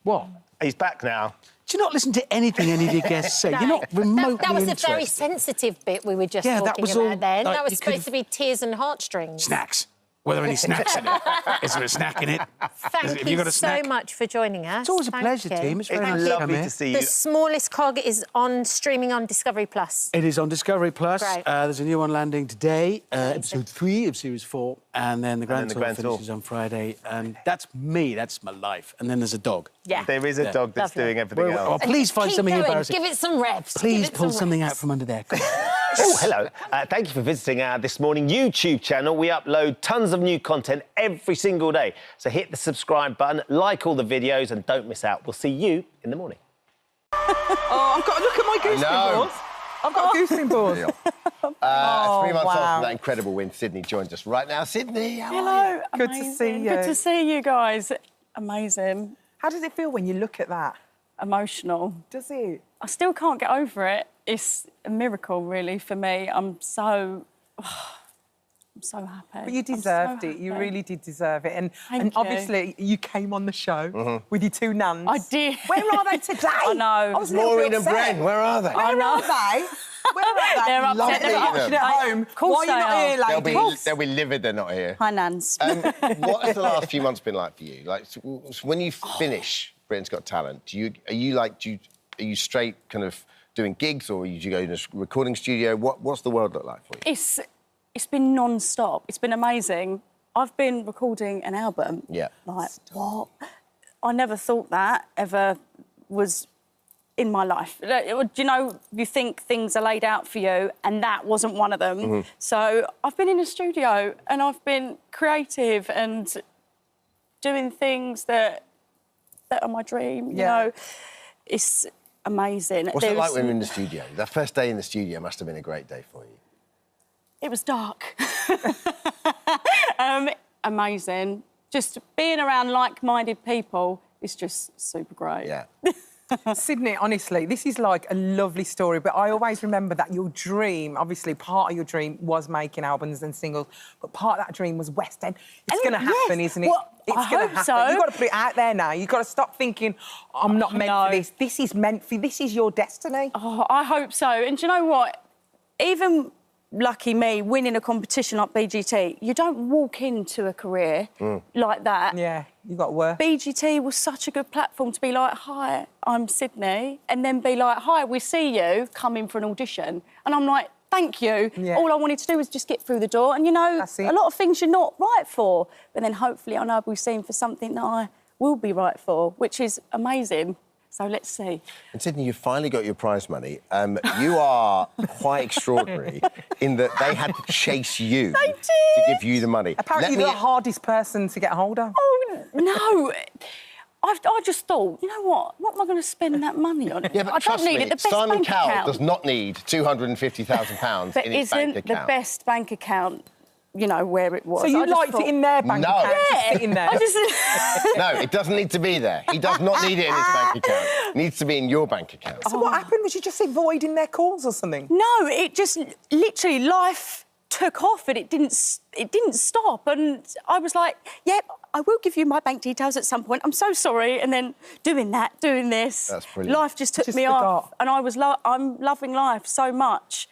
What? He's back now. Do you not listen to anything any of your guests say? You're not remotely That was interested. a very sensitive bit we were just talking that was about all, then. like, That was you supposed could've- to be tears and heartstrings. Snacks. Were there any snacks in it? Is there a snack in it? Thank you so much for joining us. It's always a Thank pleasure, you. team. It's very Thank nice you. to come here. Lovely to see The you. smallest cog is streaming on Discovery Plus. It is on Discovery Plus. Great. There's a new one landing today, episode 3 of Series 4, and then the Grand Tour finishes on Friday. And that's me, that's my life. And then there's a dog. Yeah. There is a dog that's doing everything else. Oh, please find Keep something going. embarrassing. Give it some revs. Please Give it pull some something revs. out from under there. Come on. Oh, hello. Thank you for visiting our This Morning YouTube channel. We upload tons of new content every single day. So hit the subscribe button, like all the videos, and don't miss out. We'll see you in the morning. Oh, I've got to look at my goose board. I've got a goose board. 3 months on from that incredible win, Sydney joins us right now. Sydney, how are you? Good to see you. Good to see you guys. Amazing. How does it feel when you look at that? Emotional. Does it? I still can't get over it. It's a miracle, really, for me. I'm so happy. But you deserved it. You really did deserve it. And Thank you. obviously, you came on the show with your 2 nans. I did. Where are they today? I know. I was a little Maureen bit and upset. Bren, where are they? Where are they? Where are they? They're Love upset. meeting They're them. Watching at home. Of course Why are you they not are. here, ladies? They'll be livid they're not here. Hi, Nans. What has the last few months been like for you? Like, so when you finish Britain's Got Talent, are you straight kind of doing gigs, or do you go in a recording studio? What's the world look like for you? It's been non-stop. It's been amazing. I've been recording an album. Yeah. Like, what? I never thought that ever was in my life. Do you know, you think things are laid out for you, and that wasn't one of them. So I've been in a studio, and I've been creative and doing things that are my dream, you know. It's amazing. What's it like when you're in the studio? That first day in the studio must have been a great day for you. It was dark. Amazing. Just being around like-minded people is just super great. Yeah. Sydney, honestly, this is like a lovely story, but I always remember that your dream, obviously part of your dream was making albums and singles, but part of that dream was West End. It's going to happen, isn't it? Well, it's I going to hope happen. so. You've got to put it out there now. You've got to stop thinking, I'm not meant for this. This is meant for you. This is your destiny. Oh, I hope so. And do you know what? Even lucky me, winning a competition like BGT, you don't walk into a career like that. Yeah, you got to work. BGT was such a good platform to be like, hi, I'm Sydney, and then be like, hi, we see you, come in for an audition. And I'm like, thank you. Yeah. All I wanted to do was just get through the door. And, you know, a lot of things you're not right for. But then hopefully I know I'll be seen for something that I will be right for, which is amazing. So let's see. And Sydney, you finally got your prize money. You are quite extraordinary in that they had to chase you to give you the money. Apparently you're the hardest person to get hold of. Oh, no. I just thought, you know what? What am I going to spend that money on? Yeah, but I trust don't need me, it. The best Simon bank Cowell account. does not need £250,000 But in his bank isn't account. the best bank account, you know, where it was? So you I just liked thought, it in their bank No. account, just Yeah. sitting there. I just... No, it doesn't need to be there. He does not need it in his bank account. It needs to be in your bank account. So what happened? Was you just avoiding their calls or something? No, it just literally life took off and it didn't stop. And I was like, yep, I will give you my bank details at some point. I'm so sorry. And then doing this. That's brilliant. Life just took me off. And I'm loving life so much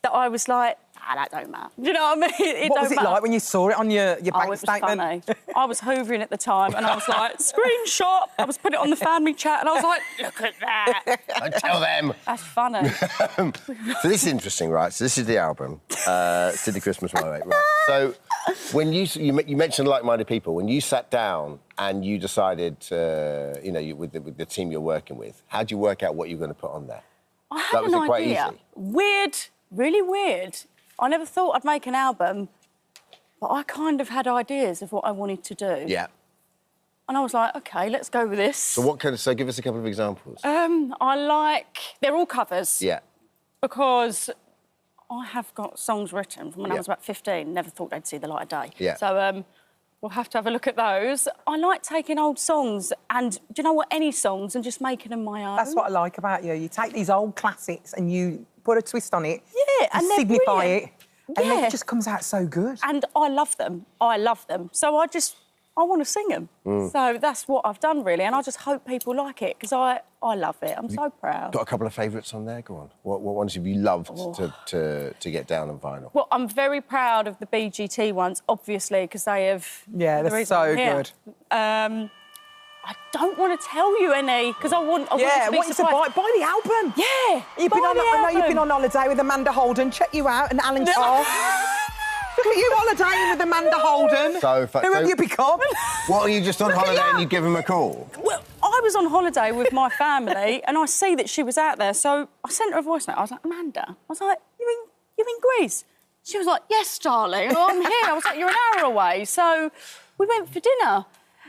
that I was like, that don't matter. Do you know what I mean? What was it like when you saw it on your bank it was statement? funny. I was hoovering at the time and I was like, screenshot. I was putting it on the family chat and I was like, look at that. Don't tell them. That's funny. So this is interesting, right? So this is the album, Sydney Christmas My Way, right? So when you mentioned like-minded people, when you sat down and you decided, you know, with the team you're working with, how'd you work out what you were going to put on there? I had was an it quite idea. easy? Weird, really weird. I never thought I'd make an album, but I kind of had ideas of what I wanted to do. Yeah. And I was like, OK, let's go with this. So so give us a couple of examples. They're all covers. Yeah. Because I have got songs written from when I was about 15, never thought they'd see the light of day. Yeah. So we'll have to have a look at those. I like taking old songs and, do you know what, any songs and just making them my own. That's what I like about you. You take these old classics and you put a twist on it. Yeah, and they're signify brilliant. it. And then it just comes out so good. And I love them. I love them. So I just I want to sing them. So that's what I've done, really, and I just hope people like it, because I love it. I'm so proud. Got a couple of favourites on there? Go on. What ones have you loved to get down on vinyl? Well, I'm very proud of the BGT ones, obviously, because they have... Yeah, they're so good. I don't want to tell you any, because I want to be what you said, buy the album. Yeah, You've been on, I know you've been on holiday with Amanda Holden. Check you out, and Alan Carr. Look at you holidaying with Amanda Holden. Who have you become? What, are you just on holiday and you give him a call? Well, I was on holiday with my family and I see that she was out there, so I sent her a voice note. I was like, Amanda, I was like, you in Greece? She was like, yes, darling, I'm here. I was like, you're an hour away. So we went for dinner.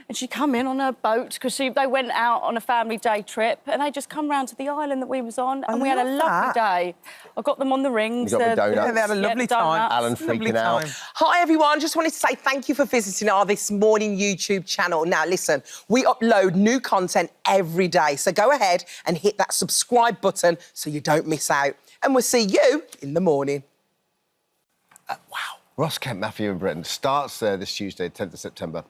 And she'd come in on her boat, because they went out on a family day trip, and they just come round to the island that we was on, and we had a lovely day. I got them on the rings. You got the donuts. Yeah, they had a lovely time. Alan freaking out. Hi, everyone. Just wanted to say thank you for visiting our This Morning YouTube channel. Now, listen, we upload new content every day, so go ahead and hit that subscribe button so you don't miss out. And we'll see you in the morning. Wow. Ross Kemp, Mafia in Britain, starts this Tuesday, 10th of September.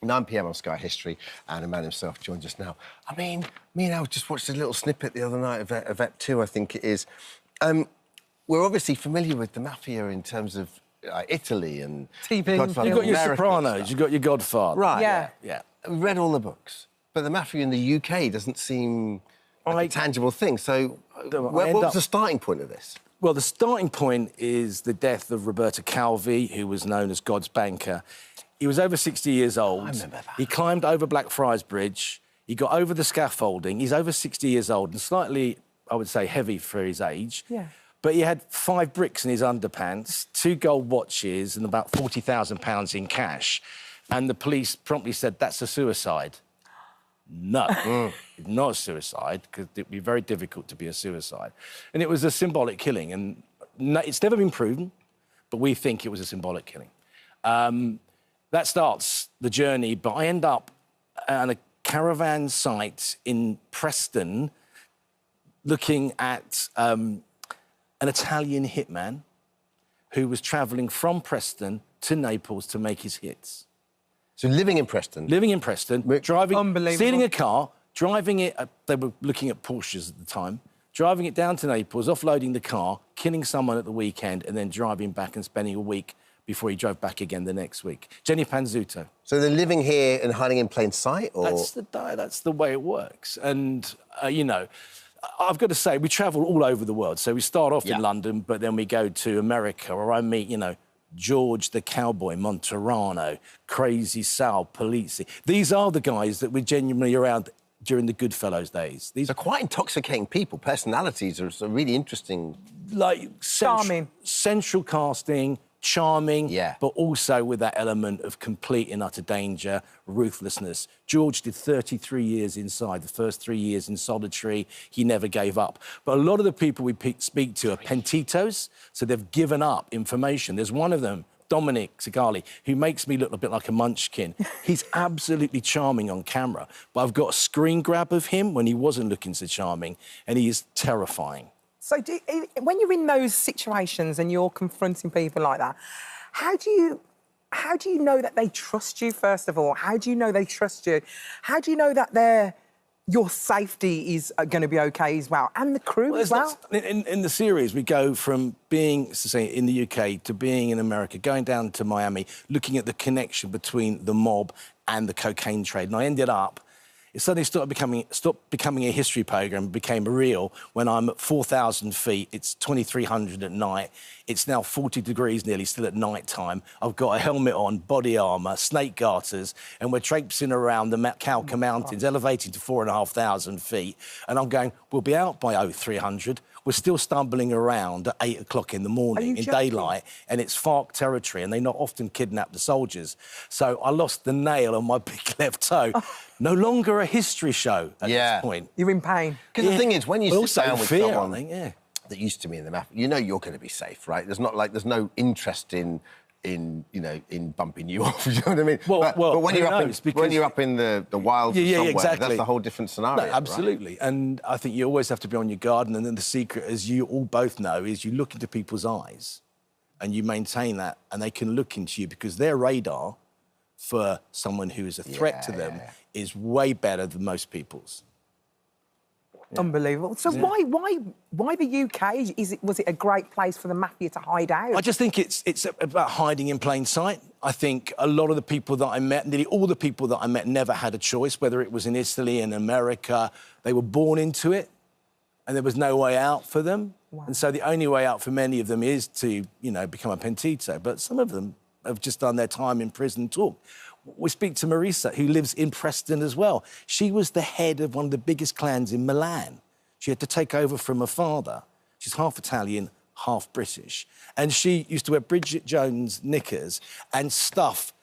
9 p.m. on Sky History, and the man himself joins us now. I mean, me and Al just watched a little snippet the other night of Ep 2, I think it is. We're obviously familiar with the Mafia in terms of Italy and... TV. You've got your Sopranos, you've got your Godfather. Right, yeah. We've read all the books, but the Mafia in the UK doesn't seem like a tangible thing. So what was the starting point of this? Well, the starting point is the death of Roberto Calvi, who was known as God's banker. He was over 60 years old. I remember that. He climbed over Blackfriars Bridge. He got over the scaffolding. He's over 60 years old and slightly, I would say, heavy for his age. Yeah. But he had 5 bricks in his underpants, 2 gold watches and about £40,000 in cash. And the police promptly said, that's a suicide. No, it's not a suicide, because it'd be very difficult to be a suicide. And it was a symbolic killing. And it's never been proven, but we think it was a symbolic killing. That starts the journey, but I end up on a caravan site in Preston looking at an Italian hitman who was travelling from Preston to Naples to make his hits. So living in Preston? Living in Preston, driving, stealing a car, driving it, they were looking at Porsches at the time, driving it down to Naples, offloading the car, killing someone at the weekend, and then driving back and spending a week before he drove back again the next week. Jenny Panzuto. So they're living here and hiding in plain sight, or...? That's the way it works. And, you know, I've got to say, we travel all over the world. So we start off in London, but then we go to America, where I meet, you know, George the Cowboy, Monterano, Crazy Sal, Polizzi. These are the guys that were genuinely around during the Goodfellas days. These are quite intoxicating people. Personalities are really interesting. Like, charming. Central casting, charming, but also with that element of complete and utter danger, ruthlessness. George did 33 years inside, the first 3 years in solitary. He never gave up. But a lot of the people we speak to are pentitos, so they've given up information. There's one of them, Dominic Sigali, who makes me look a bit like a munchkin. He's absolutely charming on camera, but I've got a screen grab of him when he wasn't looking so charming, and he is terrifying. So when you're in those situations and you're confronting people like that, how do you know that they trust you, first of all? How do you know they trust you? How do you know that your safety is going to be OK as well, and the crew as well? In the series, we go from being, say, in the UK to being in America, going down to Miami, looking at the connection between the mob and the cocaine trade. And I ended up... It suddenly stopped becoming a history programme and became real when I'm at 4,000 feet. It's 2,300 at night. It's now 40 degrees nearly, still at night time. I've got a helmet on, body armour, snake garters, and we're traipsing around the Cauca Mountains, elevating to 4,500 feet. And I'm going, we'll be out by 0300. We're still stumbling around at 8 o'clock in the morning in daylight, and it's FARC territory, and they not often kidnap the soldiers. So I lost the nail on my big left toe. No longer a history show at this point. You're in pain. Because the thing is, when you sit down with someone I think, that used to be in the mafia, you know you're going to be safe, right? There's no interest in bumping you off. You know what I mean? But when you're up in the wilds somewhere, exactly. That's a whole different scenario. No, absolutely. Right? And I think you always have to be on your guard. And then the secret, as you all both know, is you look into people's eyes and you maintain that, and they can look into you, because their radar for someone who is a threat to them is way better than most people's. Unbelievable. So why the UK? Was it a great place for the mafia to hide out? I just think it's about hiding in plain sight. I think a lot of the people that I met, nearly all the people that I met, never had a choice, whether it was in Italy, in America. They were born into it, and there was no way out for them. Wow. And so the only way out for many of them is to, you know, become a pentito. But some of them have just done their time in prison talk. We speak to Marisa, who lives in Preston as well. She was the head of one of the biggest clans in Milan. She had to take over from her father. She's half Italian, half British. And she used to wear Bridget Jones knickers and stuff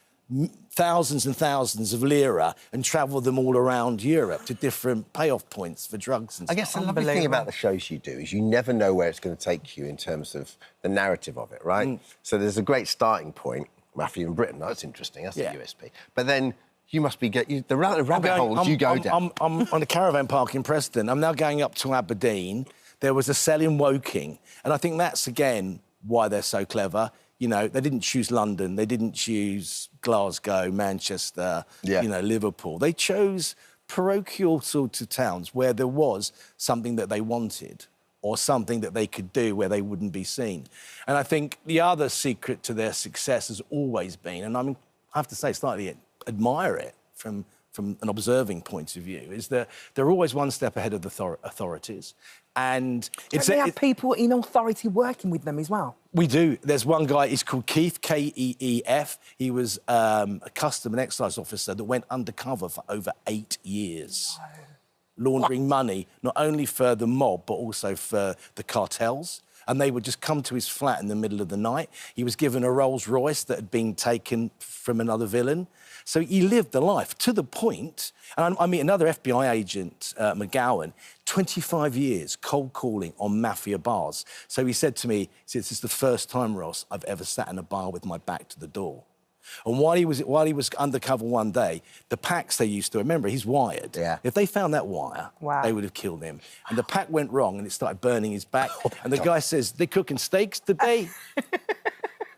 thousands and thousands of lira and travel them all around Europe to different payoff points for drugs and stuff. I guess the lovely thing about the shows you do is you never know where it's going to take you in terms of the narrative of it, right? So there's a great starting point. Mafia in Britain, that's interesting, that's a USP. But then you must be the rabbit holes you go down. I'm on a caravan park in Preston. I'm now going up to Aberdeen. There was a cell in Woking. And I think that's, again, why they're so clever. You know, they didn't choose London. They didn't choose Glasgow, Manchester, you know, Liverpool. They chose parochial sort of towns where there was something that they wanted or something that they could do where they wouldn't be seen. And I think the other secret to their success has always been, and I have to say slightly admire it from an observing point of view, is that they're always one step ahead of the authorities. And they have people in authority working with them as well? We do. There's one guy, he's called Keith, K-E-E-F. He was a custom and excise officer that went undercover for over 8 years. Laundering money, not only for the mob, but also for the cartels. And they would just come to his flat in the middle of the night. He was given a Rolls Royce that had been taken from another villain. So he lived the life to the point, and I meet another FBI agent, McGowan, 25 years cold calling on mafia bars. So he said to me, "This is the first time, Ross, I've ever sat in a bar with my back to the door." And while he was undercover one day, the packs they used to, remember, he's wired. Yeah. If they found that wire, they would have killed him. And the pack went wrong and it started burning his back. And the guy says, "They're cooking steaks today."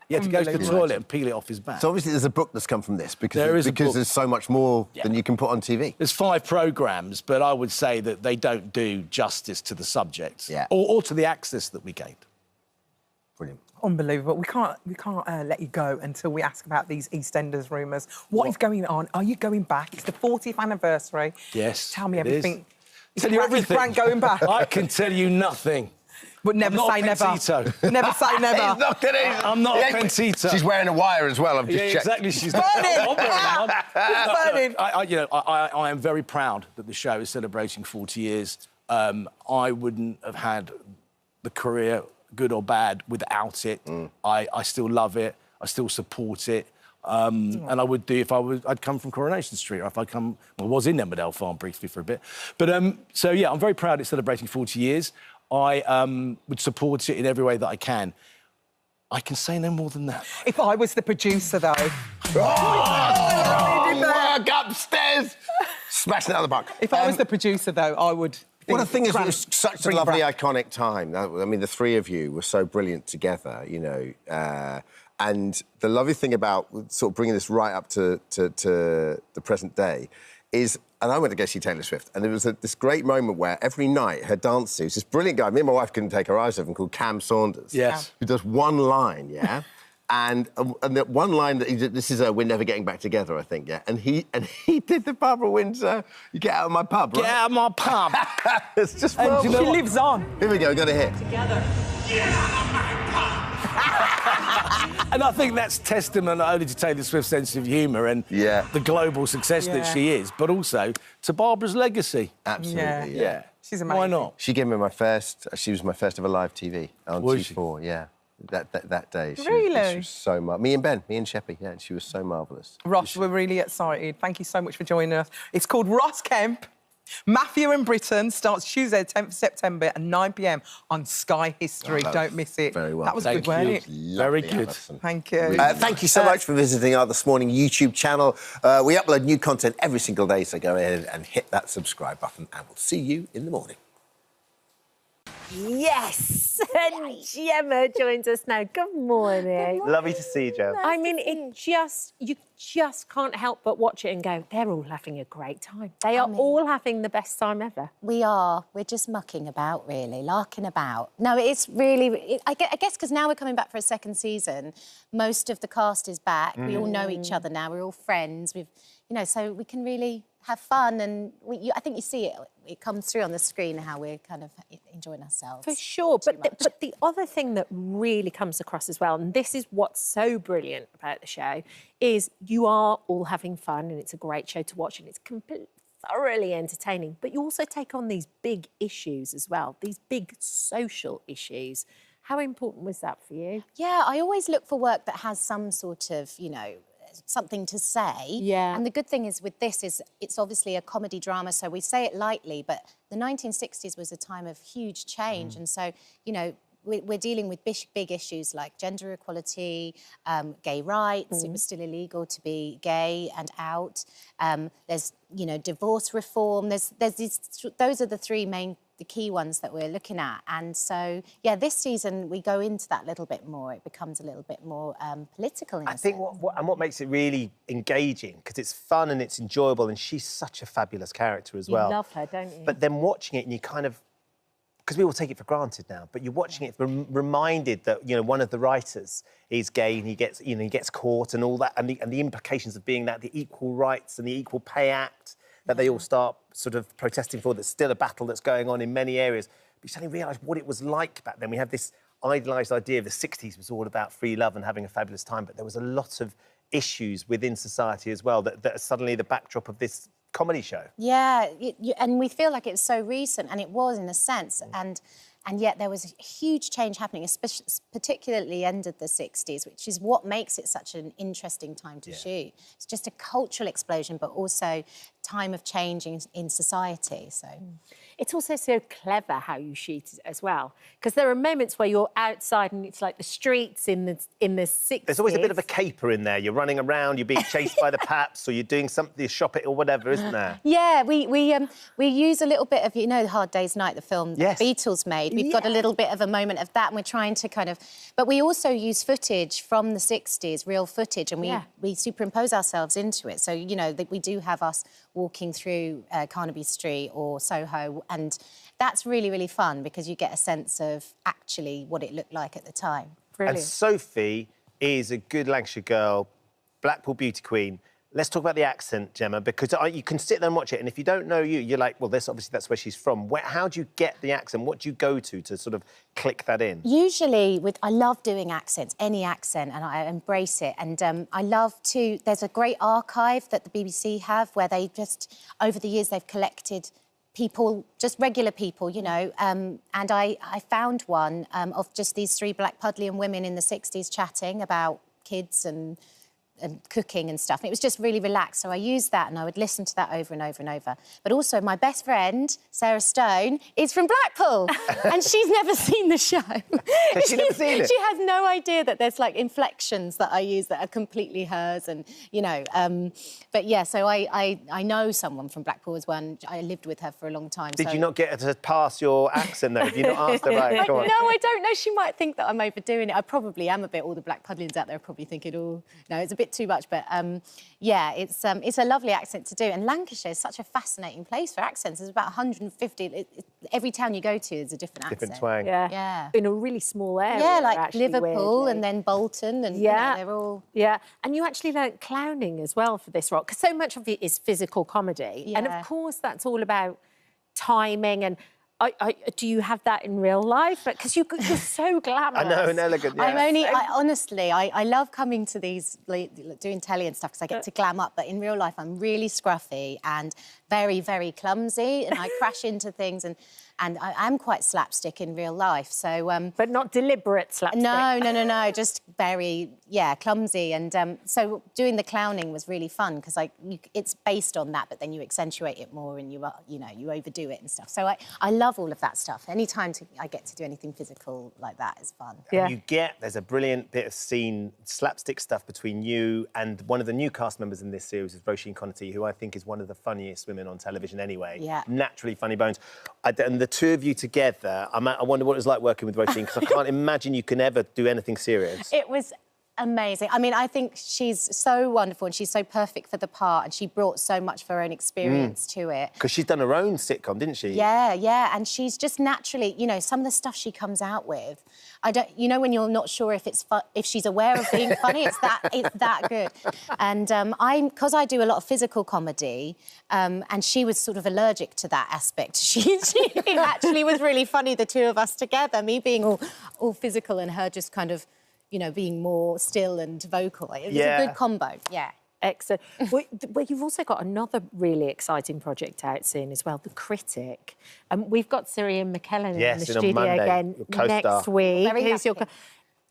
He had to go to the toilet and peel it off his back. So obviously there's a book that's come from this because there's so much more than you can put on TV. There's 5 programmes, but I would say that they don't do justice to the subject or to the access that we gained. Brilliant. Unbelievable. We can't let you go until we ask about these EastEnders rumours. What is going on? Are you going back? It's the 40th anniversary. Yes. Tell me everything. Tell you everything. Is Grant going back? I can tell you nothing. But never say never. Never say never. He's not gonna, I'm not a pentito. She's wearing a wire as well. I've just checked. Exactly. She's burning. Burning. I am very proud that the show is celebrating 40 years. I wouldn't have had the career, good or bad, without it. I still love it. I still support it. And I would do if I'd come from Coronation Street, or if I was in Emmerdale Farm briefly for a bit. But so yeah, I'm very proud it's celebrating 40 years. I would support it in every way that I can. I can say no more than that. If I was the producer, though... Work upstairs! Smashing it out of the park. If I was the producer, though, I would... Well, the thing is, it was such a lovely, iconic time. I mean, the 3 of you were so brilliant together, you know. And the lovely thing about sort of bringing this right up to the present day is... And I went to go see Taylor Swift, and there was this great moment where every night her dancer, who's this brilliant guy, me and my wife couldn't take our eyes off him, called Cam Saunders. Yes. Who does one line, yeah? and the one line that he did, this is We're Never Getting Back Together, I think, yeah? And he did the Barbara Windsor, you get out of my pub, right? Get out of my pub. It's just... She lives on. Here we go, got it here. Together. Get out of my pub! And I think that's testament not only to Taylor Swift's sense of humour and the global success that she is, but also to Barbara's legacy. Absolutely, yeah. She's amazing. Why not? She gave me she was my first ever live TV on T4, yeah. That day. Really? She was so marvellous. Me and Sheppy, yeah, she was so marvellous. Ross, we're really excited. Thank you so much for joining us. It's called Ross Kemp. Mafia in Britain starts Tuesday, 10th September at 9 p.m. on Sky History. Don't miss it. Very well. That was good, wasn't it? Very good. Alison. Thank you. Thank you so much for visiting our This Morning YouTube channel. We upload new content every single day, so go ahead and hit that subscribe button, and we'll see you in the morning. Yes! And Gemma joins us now. Good morning. Lovely to see you, Gemma. I mean, you just can't help but watch it and go, they're all having a great time. They are all having the best time ever. We are. We're just mucking about, really, larking about. No, it's really... I guess because now we're coming back for a second season, most of the cast is back. We all know each other now. We're all friends. We've, you know, so we can really have fun, and I think you see it. It comes through on the screen how we're kind of enjoying ourselves. For sure, but the other thing that really comes across as well, and this is what's so brilliant about the show, is you are all having fun, and it's a great show to watch, and it's thoroughly entertaining. But you also take on these big issues as well, these big social issues. How important was that for you? Yeah, I always look for work that has some sort of, you know, something to say. Yeah. And the good thing is with this is it's obviously a comedy drama, so we say it lightly, but the 1960s was a time of huge change. And so, you know, we're dealing with big issues like gender equality, gay rights. It was still illegal to be gay and out. There's, you know, divorce reform. There's those are the key ones that we're looking at. And so, yeah, this season we go into that a little bit more. It becomes a little bit more political in a sense. What makes it really engaging, because it's fun and it's enjoyable, and she's such a fabulous character as well. You love her, don't you? But then watching it and you kind of... Because we all take it for granted now, but you're watching it reminded that, you know, one of the writers is gay and he gets caught and all that, and the implications of being that, the Equal Rights and the Equal Pay Act that they all start sort of protesting for, that's still a battle that's going on in many areas. But you suddenly realise what it was like back then. We have this idolised idea of the 60s was all about free love and having a fabulous time, but there was a lot of issues within society as well that are suddenly the backdrop of this comedy show. Yeah, and we feel like it's so recent, and it was in a sense, and yet there was a huge change happening, especially, particularly end of the 60s, which is what makes it such an interesting time to shoot. It's just a cultural explosion, but also time of change in society. So it's also so clever how you shoot it as well, because there are moments where you're outside and it's like the streets in the 60s. There's always a bit of a caper in there. You're running around, you're being chased by the paps, or you're doing something, shopping or whatever, isn't there? Yeah, we use a little bit of, you know, Hard Day's Night, the film that the Beatles made. We've got a little bit of a moment of that, and we're trying to kind of... But we also use footage from the 60s, real footage, and we superimpose ourselves into it. So, you know, we do have us walking through Carnaby Street or Soho, and that's really, really fun because you get a sense of actually what it looked like at the time. Brilliant. And Sophie is a good Lancashire girl, Blackpool beauty queen. Let's talk about the accent, Gemma, because you can sit there and watch it, and if you don't know you're like, well, obviously that's where she's from. How do you get the accent? What do you go to sort of click that in? Usually, I love doing accents, any accent, and I embrace it. And I love to... There's a great archive that the BBC have where they just, over the years, they've collected people, just regular people, you know, and I found one of just these three Black Pudlian women in the 60s chatting about kids and cooking and stuff. And it was just really relaxed. So I used that and I would listen to that over and over and over. But also my best friend, Sarah Stone, is from Blackpool and she's never seen the show. Has she never seen it? She has no idea that there's like inflections that I use that are completely hers and, you know, but yeah, so I know someone from Blackpool as well and I lived with her for a long time. Did you not get her to pass your accent though? Did you not ask her about it? Come on. No, I don't know. She might think that I'm overdoing it. I probably am a bit. All the Black Pudlians out there are probably thinking, oh, no, it's a bit too much, but yeah, it's a lovely accent to do. And Lancashire is such a fascinating place for accents. There's about 150. Every town you go to is a different accent. Different twang. Yeah. In a really small area. Yeah, like actually, Liverpool weirdly. and then Bolton, and you know, they're all. Yeah, and you actually learnt clowning as well for this role, because so much of it is physical comedy, and of course that's all about timing and. Do you have that in real life? Because you're so glamorous. I know, and elegant, yeah. Honestly, I love coming to these, like, doing telly and stuff, because I get to glam up, but in real life, I'm really scruffy and very, very clumsy, and I crash into things, and I am quite slapstick in real life, so... but not deliberate slapstick? No, just very, clumsy, and so doing the clowning was really fun, because it's based on that, but then you accentuate it more, and you overdo it and stuff. So I love all of that stuff. Anytime I get to do anything physical like that is fun. Yeah. And there's a brilliant bit of scene, slapstick stuff between you and one of the new cast members in this series is Roisin Connerty, who I think is one of the funniest women on television anyway. Yeah. Naturally funny bones. And the two of you together, I wonder what it was like working with Roisin, because I can't imagine you can ever do anything serious. It was amazing. I mean, I think she's so wonderful and she's so perfect for the part, and she brought so much of her own experience to it. Because she's done her own sitcom, didn't she? Yeah, yeah, and she's just naturally, you know, some of the stuff she comes out with, you know, when you're not sure if if she's aware of being funny, it's that good. And because I do a lot of physical comedy, and she was sort of allergic to that aspect. She actually was really funny, the two of us together, me being all physical and her just kind of, you know, being more still and vocal. It was a good combo, yeah. Excellent. Well, you've also got another really exciting project out soon as well, The Critic. We've got Ian McKellen in the studio again next week. Very happy.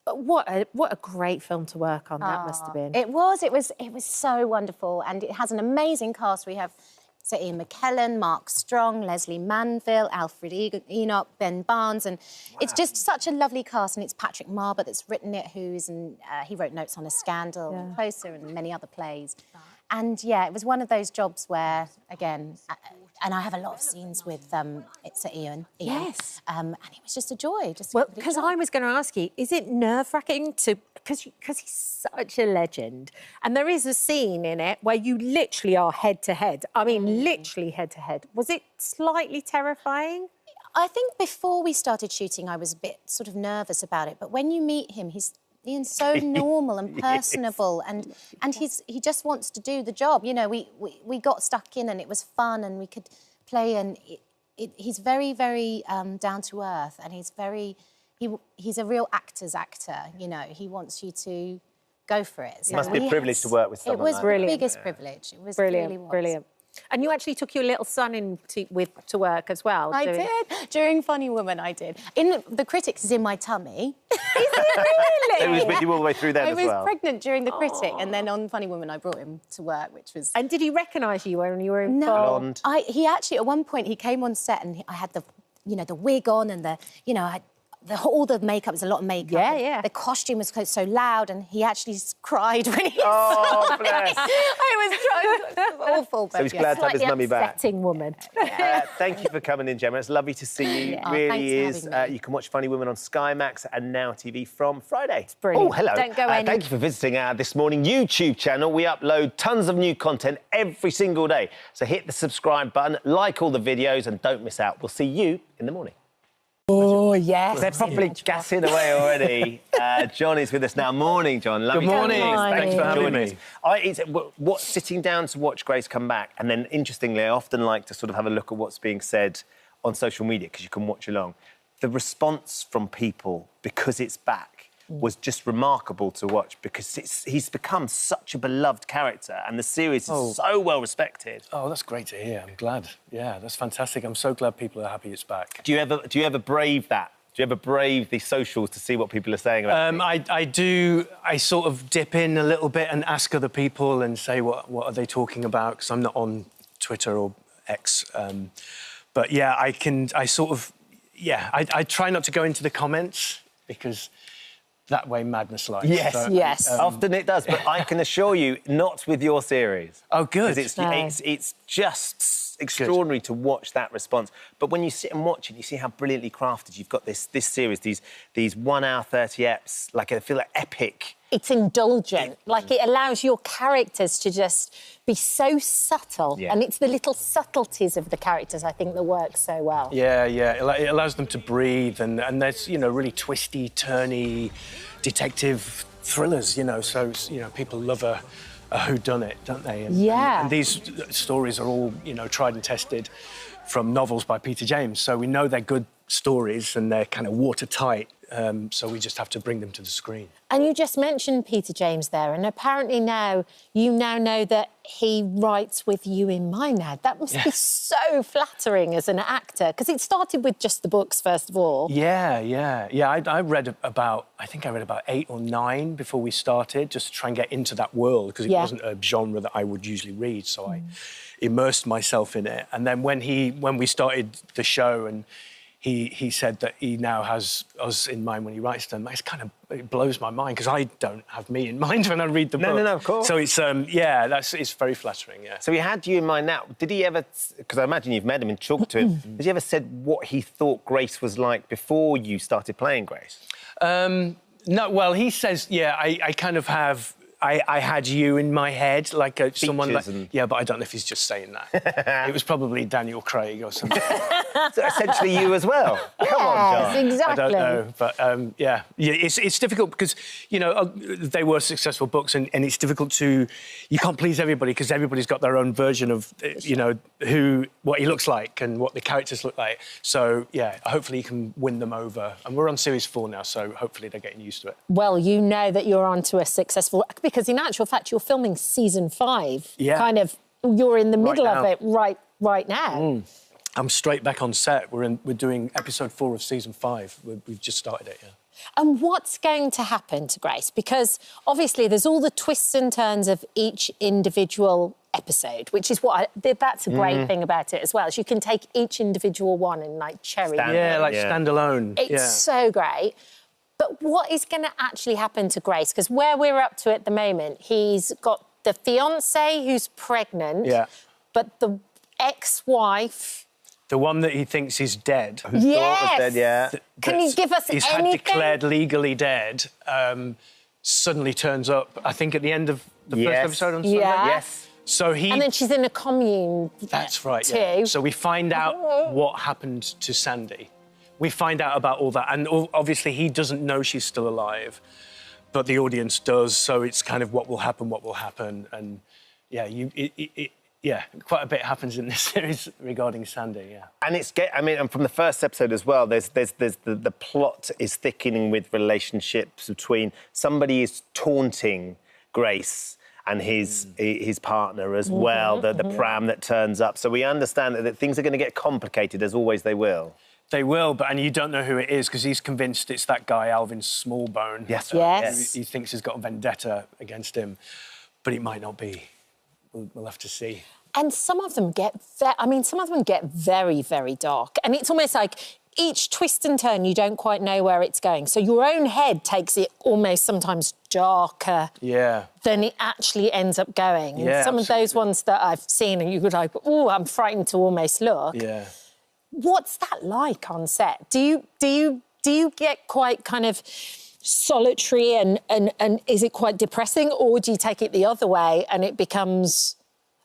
What a great film to work on, that must have been. It was so wonderful, and it has an amazing cast. We have Ian McKellen, Mark Strong, Leslie Manville, Alfred Enoch, Ben Barnes, and it's just such a lovely cast. And it's Patrick Marber that's written it, he wrote Notes on a Scandal, and Closer, and many other plays. And yeah, it was one of those jobs where, again, and I have a lot of scenes with Ian. Yes. And it was just a joy. Because I was going to ask you, is it nerve-wracking because he's such a legend, and there is a scene in it where you literally are head-to-head. I mean, literally head-to-head. Was it slightly terrifying? I think before we started shooting, I was a bit sort of nervous about it. But when you meet him, Ian's so normal and personable, and he just wants to do the job. You know, we got stuck in, and it was fun, and we could play, and he's very, very down to earth, and he's a real actor's actor. You know, he wants you to go for it. So it must be a privilege to work with someone like that. Brilliant. The biggest privilege. It was brilliant, really was. brilliant. And you actually took your little son to work as well. I did. During Funny Woman, I did. In The Critics is in my tummy. Is it really? So he was with you all the way through then as well? I was pregnant during The Critic, and then on Funny Woman, I brought him to work, which was... And did he recognise you when you were in No. He actually, at one point, he came on set and I had the wig on and all the makeup, was a lot of makeup. Yeah, yeah. The costume was so loud, and he actually cried when he saw me. Bless. I was awful. So he's glad to have his mummy back. Upsetting woman. Thank you for coming in, Gemma. It's lovely to see you. Yeah. Really Thanks for having me. You can watch Funny Women on Sky Max and Now TV from Friday. It's brilliant. Oh, hello. Don't go any... Thank you for visiting our This Morning YouTube channel. We upload tons of new content every single day. So hit the subscribe button, like all the videos, and don't miss out. We'll see you in the morning. Oh, yes. They're probably gassing away already. John is with us now. Morning, John. Good morning. Thanks for having me. What's sitting down to watch Grace come back? And then, interestingly, I often like to sort of have a look at what's being said on social media, because you can watch along. The response from people, because it's back, was just remarkable to watch, because he's become such a beloved character, and the series is so well respected. Oh, that's great to hear. I'm glad. Yeah, that's fantastic. I'm so glad people are happy it's back. Do you ever brave that? Do you ever brave the socials to see what people are saying about it? I do. I sort of dip in a little bit and ask other people and say what are they talking about, because I'm not on Twitter or X. But yeah, I try not to go into the comments, because that way madness lies. Yes, so, yes. Often it does, but I can assure you, not with your series. Oh, good. It's just extraordinary to watch that response. But when you sit and watch it, you see how brilliantly crafted you've got this series, these 1 hour 30 eps, I feel like epic. It's indulgent. It allows your characters to just be so subtle. Yeah. And it's the little subtleties of the characters, I think, that work so well. Yeah. It allows them to breathe, and there's, really twisty, turny detective thrillers, so, people love a whodunit, don't they? And these stories are all, tried and tested from novels by Peter James, so we know they're good stories and they're kind of watertight, so we just have to bring them to the screen. And you just mentioned Peter James there, and apparently you now know that he writes with you in mind now. That must be so flattering as an actor, because it started with just the books, first of all. Yeah. I read about 8 or 9 before we started, just to try and get into that world, because it wasn't a genre that I would usually read, so I immersed myself in it. And then when we started the show, and he said that he now has us in mind when he writes them. It blows my mind because I don't have me in mind when I read the book. No, of course. So it's it's very flattering. Yeah. So he had you in mind now. Did he ever? Because I imagine you've met him and talked to him. Has he ever said what he thought Grace was like before you started playing Grace? No. Well, he says, I kind of have. I had you in my head, like someone like... Yeah, but I don't know if he's just saying that. It was probably Daniel Craig or something. So essentially you as well. Come on, John. Exactly. I don't know, but it's difficult because, they were successful books and it's difficult to... You can't please everybody because everybody's got their own version of, what he looks like and what the characters look like. So, hopefully you can win them over. And we're on series 4 now, so hopefully they're getting used to it. Well, you know that you're onto a successful... Because in actual fact, you're filming season 5. Yeah. Kind of, you're in the middle of it right now. I'm straight back on set. We're doing episode 4 of season 5. We've just started it, yeah. And what's going to happen to Grace? Because obviously there's all the twists and turns of each individual episode, which is that's a great thing about it as well, is you can take each individual one and cherry. Standalone. It's so great. But what is going to actually happen to Grace? Because where we're up to at the moment, he's got the fiancée who's pregnant, but the ex-wife... The one that he thinks is dead. Who thought was dead, Can you give us anything? He's had declared legally dead, suddenly turns up, I think, at the end of the first episode on Sunday. Yes. So he... And then she's in a commune. That's right, too. yeah. So we find out what happened to Sandy. We find out about all that, and obviously he doesn't know she's still alive, but the audience does, so it's kind of what will happen, and quite a bit happens in this series regarding Sandy, And and from the first episode as well, there's the plot is thickening with relationships between somebody is taunting Grace and his partner as well, the pram that turns up. So we understand that things are going to get complicated, as always they will. They will, and you don't know who it is because he's convinced it's that guy, Alvin Smallbone. Yes. He thinks he's got a vendetta against him, but it might not be. We'll have to see. And some of them get very, very dark. And it's almost like each twist and turn, you don't quite know where it's going. So your own head takes it almost sometimes darker than it actually ends up going. And some of those ones that I've seen, and you could like, oh, I'm frightened to almost look. Yeah. What's that like on set? Do you get quite kind of solitary and is it quite depressing, or do you take it the other way and it becomes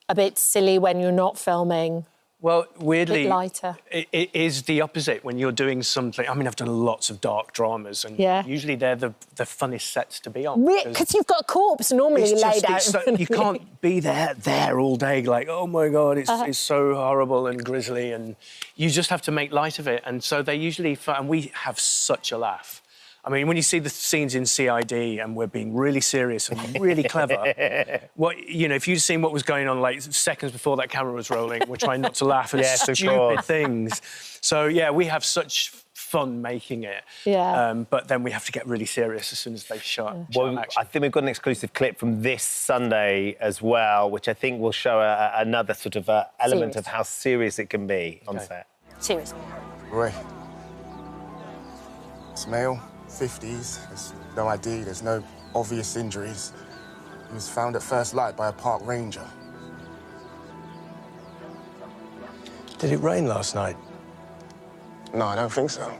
a bit silly when you're not filming? Well, weirdly, a bit lighter. It is the opposite when you're doing something. I mean, I've done lots of dark dramas, and usually they're the funnest sets to be on. Because you've got a corpse normally laid out. You can't be there all day, like, oh my God, it's so horrible and grisly, and you just have to make light of it. And so they usually, and we have such a laugh. I mean, when you see the scenes in CID and we're being really serious and really clever, if you'd seen what was going on, like, seconds before that camera was rolling, we're trying not to laugh at stupid things. So, we have such fun making it. But then we have to get really serious as soon as they've shot. Well, I think we've got an exclusive clip from this Sunday as well, which I think will show another sort of element of how serious it can be on set. Serious. Roy. It's male. 50s, there's no ID, there's no obvious injuries. He was found at first light by a park ranger. Did it rain last night? No, I don't think so.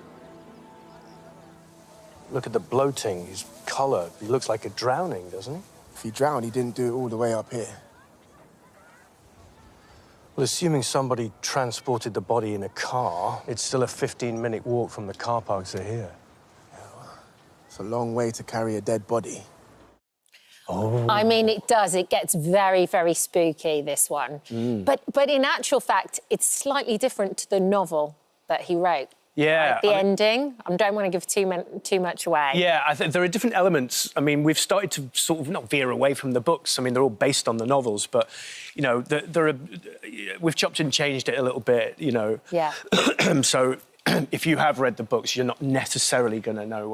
Look at the bloating, his collar. He looks like a drowning, doesn't he? If he drowned, he didn't do it all the way up here. Well, assuming somebody transported the body in a car, it's still a 15-minute walk from the car park to here. It's a long way to carry a dead body. Oh. I mean, it does. It gets very, very spooky, this one. But in actual fact, it's slightly different to the novel that he wrote. Yeah. Like the ending. I don't want to give too much away. Yeah, I think there are different elements. I mean, we've started to sort of not veer away from the books. I mean, they're all based on the novels, but, we've chopped and changed it a little bit, Yeah. So if you have read the books, you're not necessarily going to know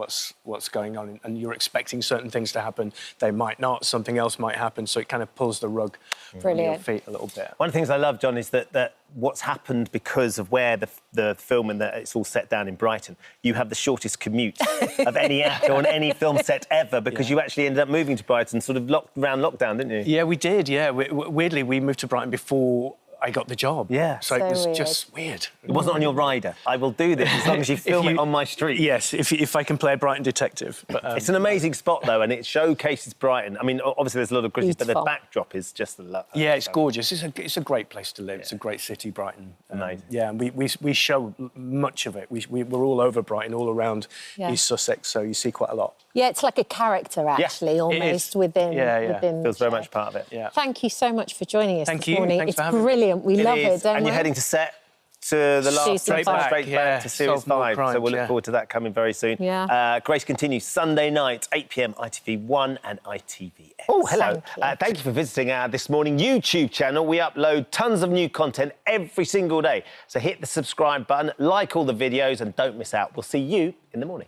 what's going on, and you're expecting certain things to happen. They might not. Something else might happen. So it kind of pulls the rug from your feet a little bit. One of the things I love, John, is that what's happened because of where the film and that it's all set down in Brighton. You have the shortest commute of any actor on any film set ever because you actually ended up moving to Brighton, sort of around lockdown, didn't you? Yeah, we did. Yeah, weirdly, we moved to Brighton before I got the job. Yeah. So it was just weird. It wasn't on your rider. I will do this as long as you film it on my street. Yes, if I can play a Brighton detective. But, it's an amazing spot, though, and it showcases Brighton. I mean, obviously there's a lot of gritties, but the backdrop is just a lot. Yeah, it's gorgeous. It's a great place to live. It's a great city, Brighton. Amazing. Yeah, and we show much of it. We're all over Brighton, all around East Sussex, so you see quite a lot. Yeah, it's like a character, actually, almost within. within Feels very much part of it. Yeah. Thank you so much for joining us Thank this you. morning. Thanks It's for having me. brilliant. We love it, don't And we? you're heading to set to the last Straight back to Series 5. So we'll look forward to that coming very soon. Yeah. Grace continues Sunday night, 8 p.m, ITV1 and ITVX. Oh, hello. Thank you for visiting our This Morning YouTube channel. We upload tons of new content every single day. So hit the subscribe button, like all the videos, and don't miss out. We'll see you in the morning.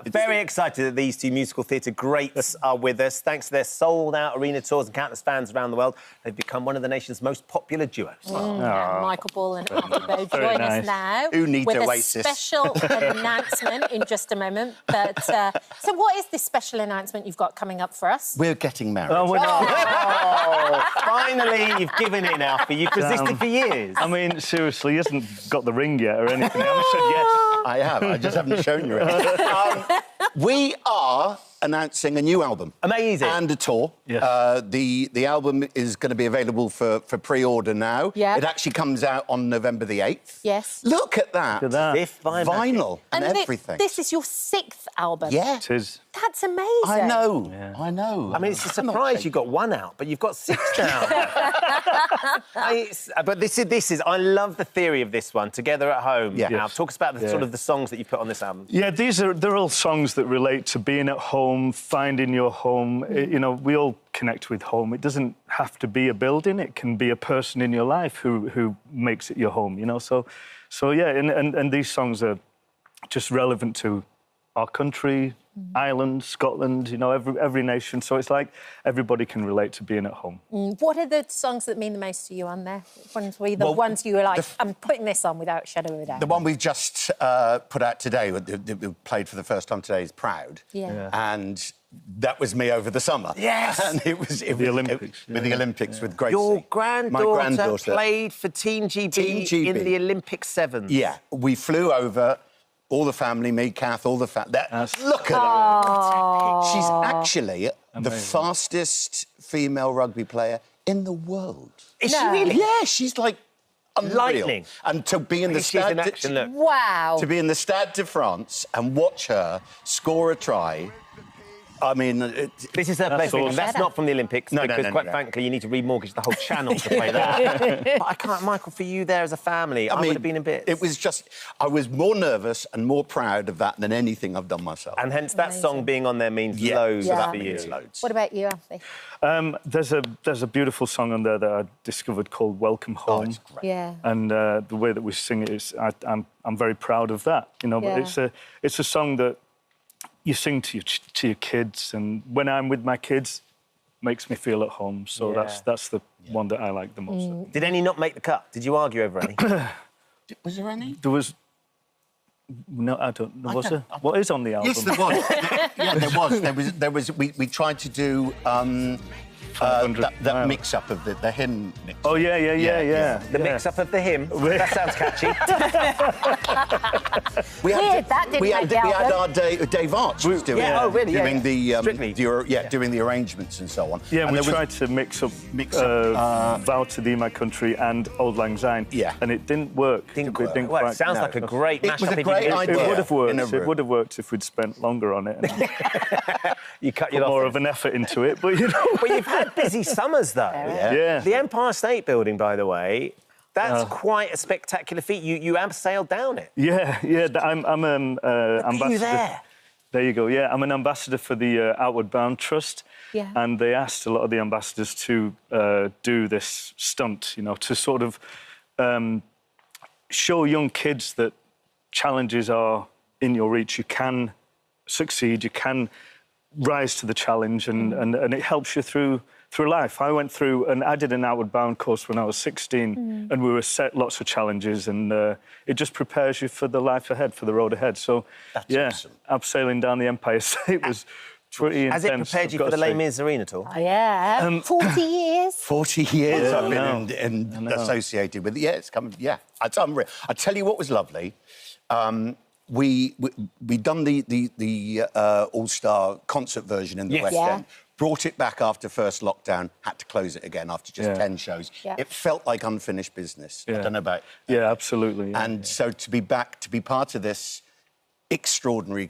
Very excited that these two musical theatre greats are with us. Thanks to their sold-out arena tours and countless fans around the world, they've become one of the nation's most popular duos. Michael Ball and Arthur Bow join us now Who needs with Oasis? a special announcement in just a moment. But so, what is this special announcement you've got coming up for us? We're getting married. Oh, we're not. Oh, finally, you've given in, Alfie. You've resisted for years. I mean, seriously, he hasn't got the ring yet or anything. I said yes. I have. I just haven't shown you it. We are announcing a new album. Amazing. And a tour. Yes. The album is going to be available for pre-order now. Yeah. It actually comes out on November the 8th. Yes. Look at that. Look at that. Fifth Vinyl and everything. This is your 6th album. Yeah. It is. That's amazing. I know. I know. I mean, it's a surprise you got one out, but you've got 6 now. But this is. I love the theory of this one. Together at Home. Yeah. Now, talk us about the sort of the songs that you put on this album. Yeah, they're all songs that relate to being at home, finding your home. You know, we all connect with home. It doesn't have to be a building. It can be a person in your life who makes it your home. You know, so yeah, and these songs are just relevant to our country, Ireland, Scotland, you know, every nation. So it's like everybody can relate to being at home. What are the songs that mean the most to you on there? Ones you were like, I'm putting this on without a shadow of a doubt. The one we've just put out today, that we played for the first time today, is Proud. Yeah. And that was me over the summer. Yes. And it was the Olympics. with the Olympics with Gracie. Your My granddaughter played for Team GB, in the Olympic Sevens. Yeah. We flew over, all the family, me, Kath, all the family. Look at her. She's actually the fastest female rugby player in the world. Is she really? Yeah, she's like unreal. Lightning. And to be in the She's in Stade action, look. Wow. to be in the Stade de France and watch her score a try. I mean, This is her place. awesome. That's not from the Olympics, No, because quite frankly, you need to remortgage the whole channel to play that. But I can't, Michael, for you there as a family, I would have been a bit... It was just, I was more nervous and more proud of that than anything I've done myself. And hence that song being on there means loads Yeah. for you. Loads. What about you, Alfie? There's a beautiful song on there that I discovered called Welcome Home. it's great. Yeah. And the way that we sing it is, I'm very proud of that, you know. Yeah. But it's a song that you sing to your kids, and when I'm with my kids, makes me feel at home. So that's the one that I like the most. Did any not make the cut? Did you argue over any? Was there any? There was. No, I don't know. Was there? What is on the album? Yes, there was. Yeah, there was. We tried to do that mix-up of the hymn mix. Oh, yeah. The mix-up of the hymn. That sounds catchy. We Weird, that didn't we make had the our album. Dave Arch was doing doing Strictly. doing the arrangements and so on. Yeah, and we there was- tried to mix up Vow to Thee, My Country and Old Lang Syne. Yeah. And it didn't work. Didn't It work. didn't Well, it quite- sounds no. like a great It mashup. was a if you great did. idea. It would have worked. in a It room. would have worked if we'd spent longer on it and You cut put your more of an effort into it. But you know, But you've had busy summers, though. Yeah. The Empire State Building, by the way, that's quite a spectacular feat. You sailed down it. Yeah. I'm ambassador. you there? There you go. Yeah, I'm an ambassador for the Outward Bound Trust. Yeah. And they asked a lot of the ambassadors to do this stunt, you know, to sort of show young kids that challenges are in your reach, you can succeed, you can rise to the challenge, and it helps you through life. I went through, and I did an Outward Bound course when I was 16, and we were set lots of challenges, and it just prepares you for the life ahead, for the road ahead. So, awesome. Abseiling down the Empire State was pretty intense. Has it prepared you for the Les Mis arena at all? Oh, yeah. 40 years. 40 years I've been associated with it. Yeah, it's come. Yeah, it's unreal. I tell you what was lovely. We done the All-Star concert version in the West End. Brought it back after first lockdown, had to close it again after just 10 shows. It felt like unfinished business. I don't know about... Yeah, absolutely. Yeah, and so to be back, to be part of this extraordinary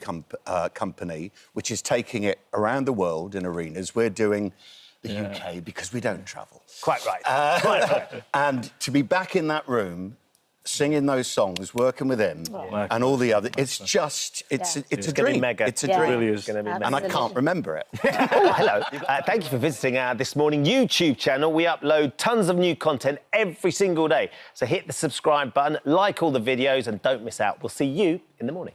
company, which is taking it around the world in arenas. We're doing the UK because we don't travel. Quite right. And to be back in that room, singing those songs, working with him and all the other, it's just, it's a dream. It's a dream. It really is. And I can't remember it. Oh, hello. Thank you for visiting our This Morning YouTube channel. We upload tons of new content every single day. So hit the subscribe button, like all the videos, and don't miss out. We'll see you in the morning.